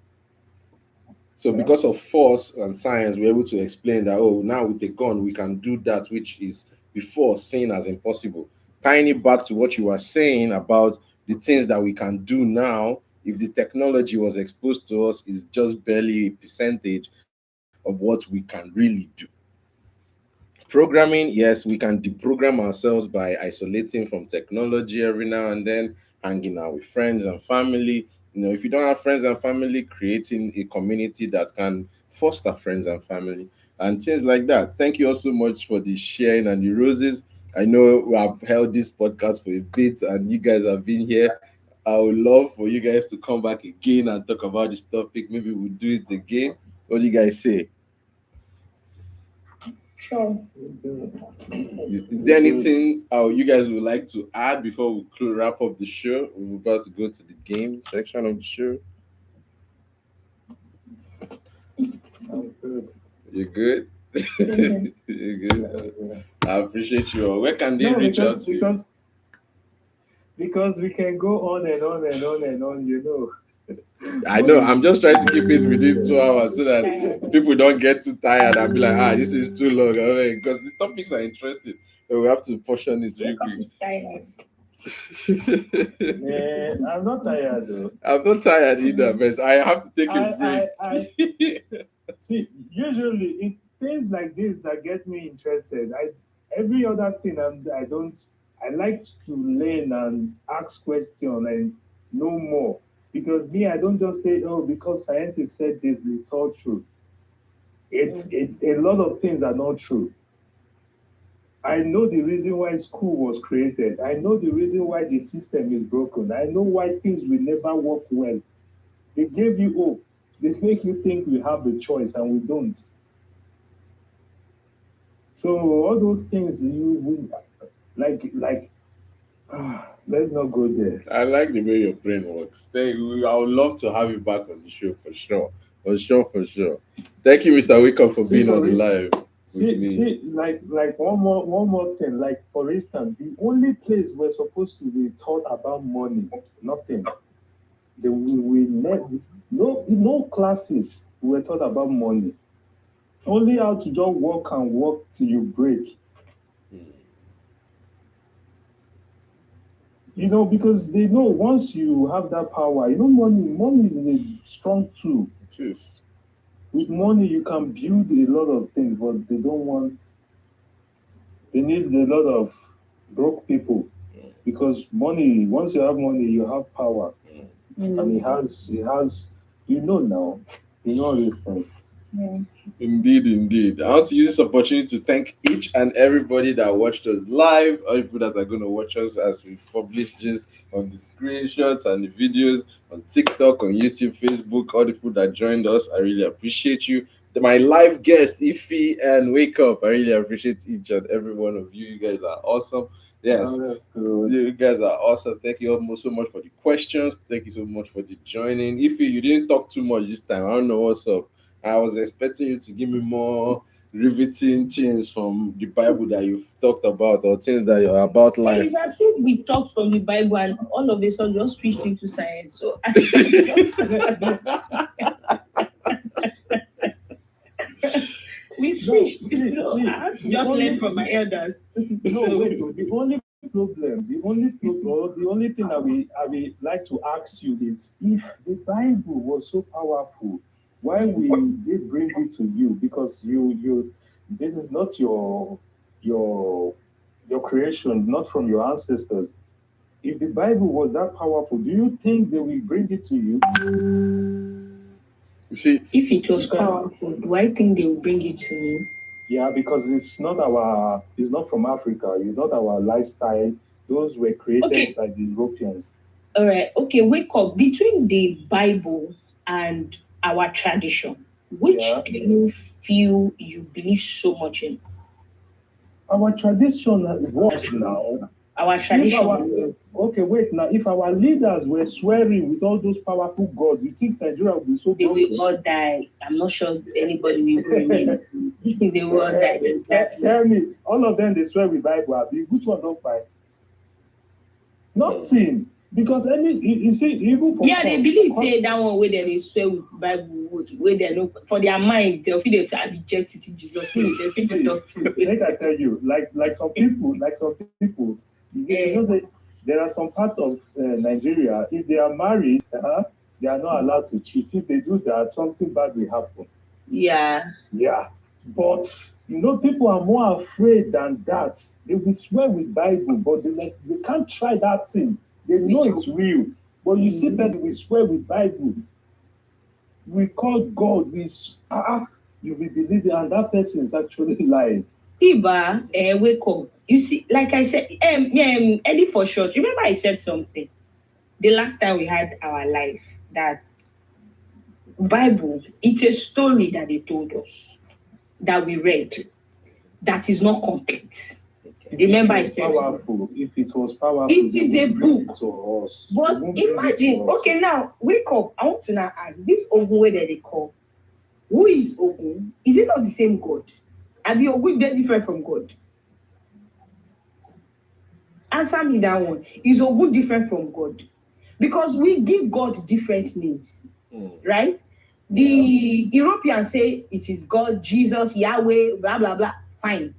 So Yeah. because of force and science, we're able to explain that, oh, now with a gun, we can do that which is before seen as impossible. Tying it back to what you were saying about the things that we can do now, if the technology was exposed to us, is just barely a percentage of what we can really do. Programming, yes, we can deprogram ourselves by isolating from technology every now and then, hanging out with friends and family. If you don't have friends and family, creating a community that can foster friends and family and things like that. Thank you all so much for the sharing and the roses. I know we have held this podcast for a bit and you guys have been here. I would love for you guys to come back again and talk about this topic. Maybe we'll do it again. What do you guys say? Sure. Is there anything you guys would like to add before we wrap up the show? We're about to go to the game section of the show. I'm good. You're good? You're good? I appreciate you all. Where can they No, reach out to you? Because we can go on and on and on and on, you know. I know. I'm just trying to keep it within 2 hours so that people don't get too tired and be like, this is too long. Because the topics are interesting. So we have to portion it real quick. Man, I'm not tired though. I'm not tired either, but I have to take a break. See, usually it's things like this that get me interested. Every other thing I like to learn and ask questions and know more. Because me, I don't just say, oh, because scientists said this, it's all true. It's a lot of things are not true. I know the reason why school was created. I know the reason why the system is broken. I know why things will never work well. They gave you hope They make you think we have the choice and we don't. So all those things let's not go there. I like the way your brain works. I would love to have you back on the show for sure. For sure. Thank you, Mr. Wake Up, for being on the live. See, like one more thing. Like for instance, the only place we're supposed to be taught about money, nothing. No classes were taught about money. Only how to just work and work till you break. You know, because they know once you have that power, you know, money is a strong tool. It is. With money, you can build a lot of things, but they need a lot of broke people. Because money, once you have money, you have power. And it has, you know these things. Indeed. I want to use this opportunity to thank each and everybody that watched us live, all people that are going to watch us as we publish this on the screenshots and the videos on TikTok, on YouTube, Facebook, all the people that joined us. I really appreciate you. My live guests, Ify and Wake Up, I really appreciate each and every one of you. You guys are awesome. Yes, that's good. You guys are awesome. Thank you almost so much for the questions. Thank you so much for the joining. Ify, you didn't talk too much this time. I don't know what's up. I was expecting you to give me more riveting things from the Bible that you've talked about, or things that you're about life. It's as if we talked from the Bible and all of a sudden just switched into science. So we switched. So I had to just learn from my elders. No, wait, the only thing I will like to ask you is, if the Bible was so powerful, why will they bring it to you? Because you this is not your creation, not from your ancestors. If the Bible was that powerful, do you think they will bring it to you? You see, if it was powerful, do I think they will bring it to me? Yeah, because it's not from Africa. It's not our lifestyle. Those were created by the Europeans. All right. Okay, Wake Up. Between the Bible and our tradition, which do you feel you believe so much in? Our tradition works now. Our tradition. Now, if our leaders were swearing with all those powerful gods, you think Nigeria would be so They will all die. I'm not sure anybody will remain. They will all die. Tell me, all of them, they swear with Bible. Which one don't fight? Nothing. Because you see, even for they believe say that one where they swear with Bible, where they know for their mind, they'll feel they reject it in Jesus' name. They think like I tell you, like some people, you know, there are some parts of Nigeria, if they are married, they are not allowed to cheat. If they do that, something bad will happen. Yeah. But you know, people are more afraid than that. They will swear with Bible, but they can't try that thing. They know it's real. But you see person we swear with Bible. We call God, you will believe it, and that person is actually lying. Tiba, Wake Up. You see, like I said, Eddy4ShoT's. Remember I said something the last time we had our life, that Bible, it's a story that they told us, that we read, that is not complete. Remember I said powerful. If it was powerful, it is a book to us. But imagine, okay, now Wake Up. I want to now ask this Ogun where they call. Who is Ogun? Is it not the same God? Are the Ogun very different from God? Answer me that one. Is Ogun different from God? Because we give God different names, right? The Europeans say it is God, Jesus, Yahweh, blah blah blah. Fine.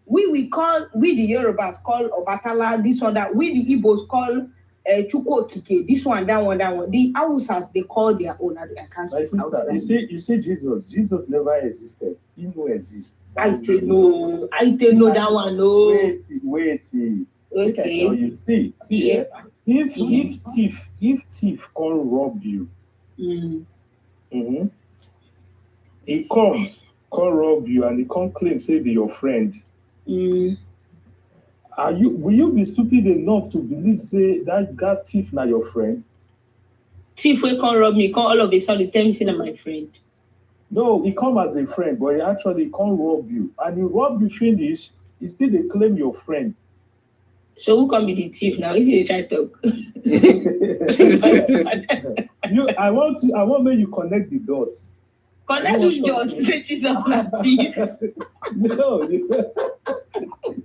We the Yorubas call Obatala, this one, that. We the Igbos call Chukwu Okike, this one, that one, that one. The Hausas, they call their own. I can't speak. My sister, you see Jesus never existed. He no exist. I don't know that one. No. Wait. Okay. You see, if thief can't rob you, he can't rob you, and he can't claim say be your friend. Will you be stupid enough to believe say that thief now your friend? thief will come rob me, come all of a sudden tell me say na my friend. No, he come as a friend, but he actually can't rob you. And he rob you finish, he still they claim your friend. So who can be the thief now? If you try to talk. I want make you connect the dots. Connect which dots? Say Jesus not thief. No, you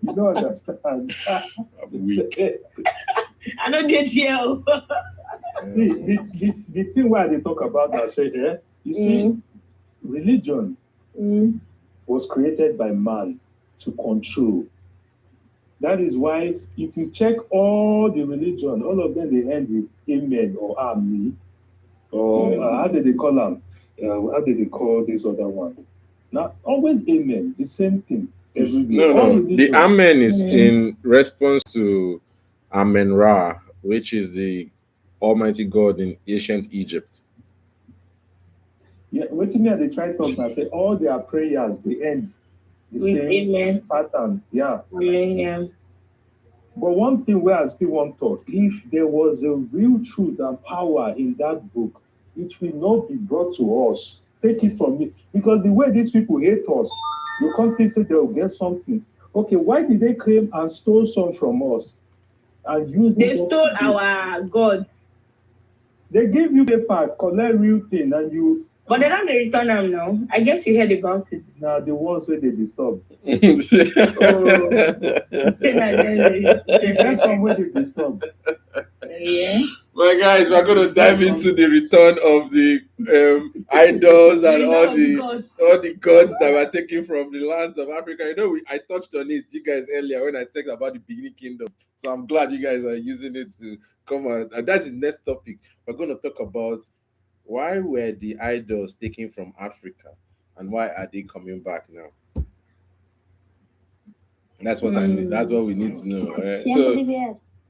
don't understand. I'm weak. I don't get here. See, the thing where they talk about, I say, you see, religion was created by man to control. That is why if you check all the religion, all of them, they end with amen or me, or how did they call them? How did they call this other one? Now, always amen, the same thing. No. The amen is in response to Amen Ra, which is the Almighty God in ancient Egypt. Yeah, wait till me they try to talk and say all their prayers they end the With same amen. pattern. Yeah. Amen. But one thing where I still want to talk, if there was a real truth and power in that book, it will not be brought to us. Take it from me. Because the way these people hate us, you can't think say they'll get something. Okay, why did they claim and stole some from us? And use They stole our God. They give you paper, collect real thing, and you. But they don't return them now. I guess you heard about it. Now the ones where they disturb. Say that That's one way they disturb. yeah. Well, guys, we're going to dive into the return of the idols and all the gods that were taken from the lands of Africa. You know, I touched on it, you guys, earlier when I talked about the beginning kingdom. So I'm glad you guys are using it to come on. And that's the next topic. We're going to talk about why were the idols taken from Africa and why are they coming back now? That's what I need. That's what we need to know. Right? So,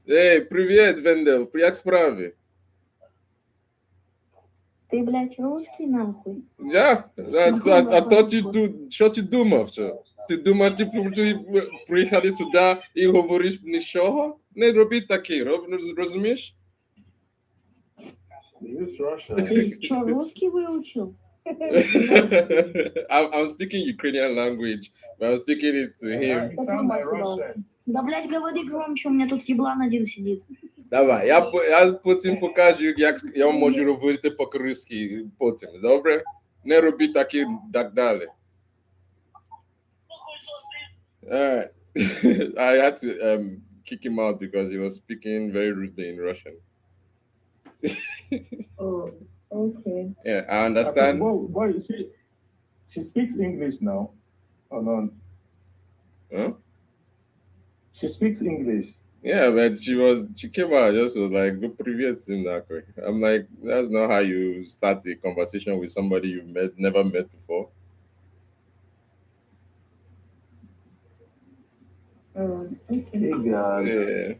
hey, привет, Вендел, як справи? Ты, блядь, русский, нахуй? Yeah, I thought you do. Що ти думав? Що? Ти думав, ти приїхали туди і говориш нічого? Не роби таке, розумієш? Is Russia? Ты что, русский выучил? I'm speaking Ukrainian language, but I'm speaking it to him. You sound like Russian. Да, блядь, говори громче, у меня тут еблан один сидит. Давай, я потім покажу, як я можу говорити по-русски потім, добре? Не роби так далі. Alright. I had to kick him out because he was speaking very rudely in Russian. Oh, okay. Yeah, I understand. Boy, she speaks English now. Oh no. Huh? She speaks English. Yeah, but she came out just was like, "Go привет, Simnako." I'm like, that's not how you start a conversation with somebody you've never met before. Hey, God. Yeah.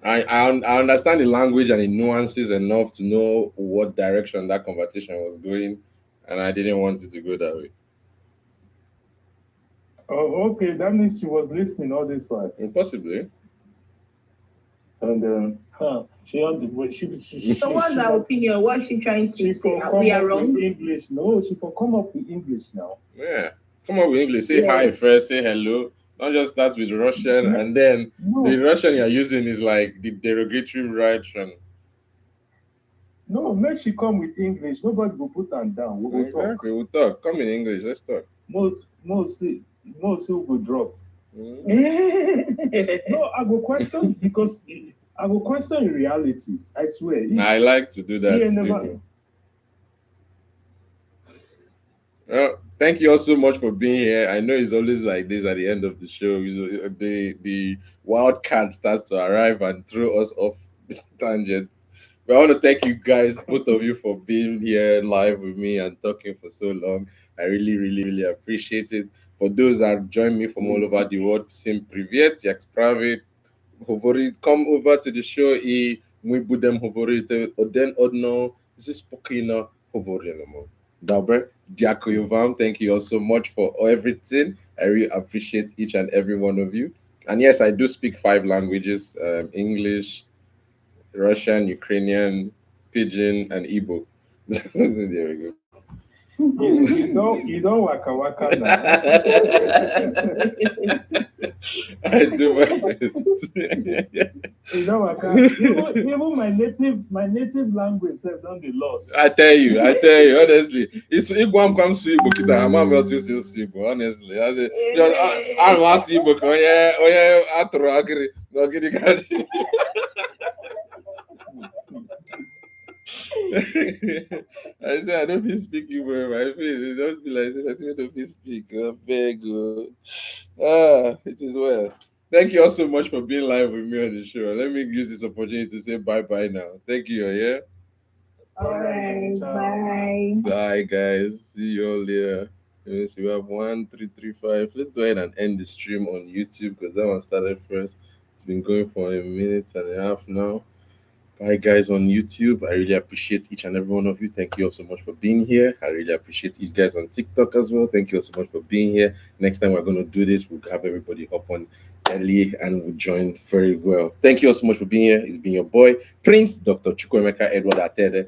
I understand the language and the nuances enough to know what direction that conversation was going, and I didn't want it to go that way. Oh, okay. That means she was listening all this while. Possibly. And she on the she. So what's her opinion? What's she trying to say? Are we are wrong? English? No, she for come up with English now. Yeah, come up with English. Say hi first. Say hello. Not just start with Russian, and then the Russian you're using is like the derogatory Russian. No, make she come with English. Nobody will put her down. We'll exactly. We'll talk. Come in English. Let's talk. Most who will drop. No, I go question because I go question in reality. I swear. I like to do that. To people. Well, thank you all so much for being here. I know it's always like this at the end of the show. The wild card starts to arrive and throw us off tangents. But I want to thank you guys, both of you, for being here live with me and talking for so long. I really, really, really appreciate it. For those that join me from all over the world, sim privet, jak sprawy, come over to the show i my budem hovoriti один одного зі спокійно говоримо. Добре, дякую вам. Thank you all so much for everything. I really appreciate each and every one of you. And yes, I do speak 5 languages: English, Russian, Ukrainian, Pidgin, and Igbo. There we go. You don't waka now. I do my best. You don't waka. Even my native language self don't be lost. I tell you, honestly. It's Igbo comes to Igbo, kita I'm not to say Igbo, honestly. I say, I'm ask Igbo, oh yeah, atro agri, no gidi gadi. I say I don't feel speak Igbo, I feel it don't be like I don't feel speak. Very good. It is well. Thank you all so much for being live with me on the show. Let me use this opportunity to say bye now. Thank you, yeah. All right, bye. Bye, guys. See you all later. Let see. We have 1, 3, 3, 5. Let's go ahead and end the stream on YouTube because that one started first. It's been going for a minute and a half now. Bye, guys, on YouTube. I really appreciate each and every one of you. Thank you all so much for being here. I really appreciate you guys on TikTok as well. Thank you all so much for being here. Next time we're going to do this, we'll have everybody hop on early and we'll join very well. Thank you all so much for being here. It's been your boy, Prince Dr. Chukwuemeka Edward Attah-Edeh.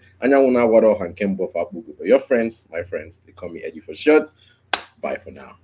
Your friends, my friends, they call me Eddy4ShoT's. Bye for now.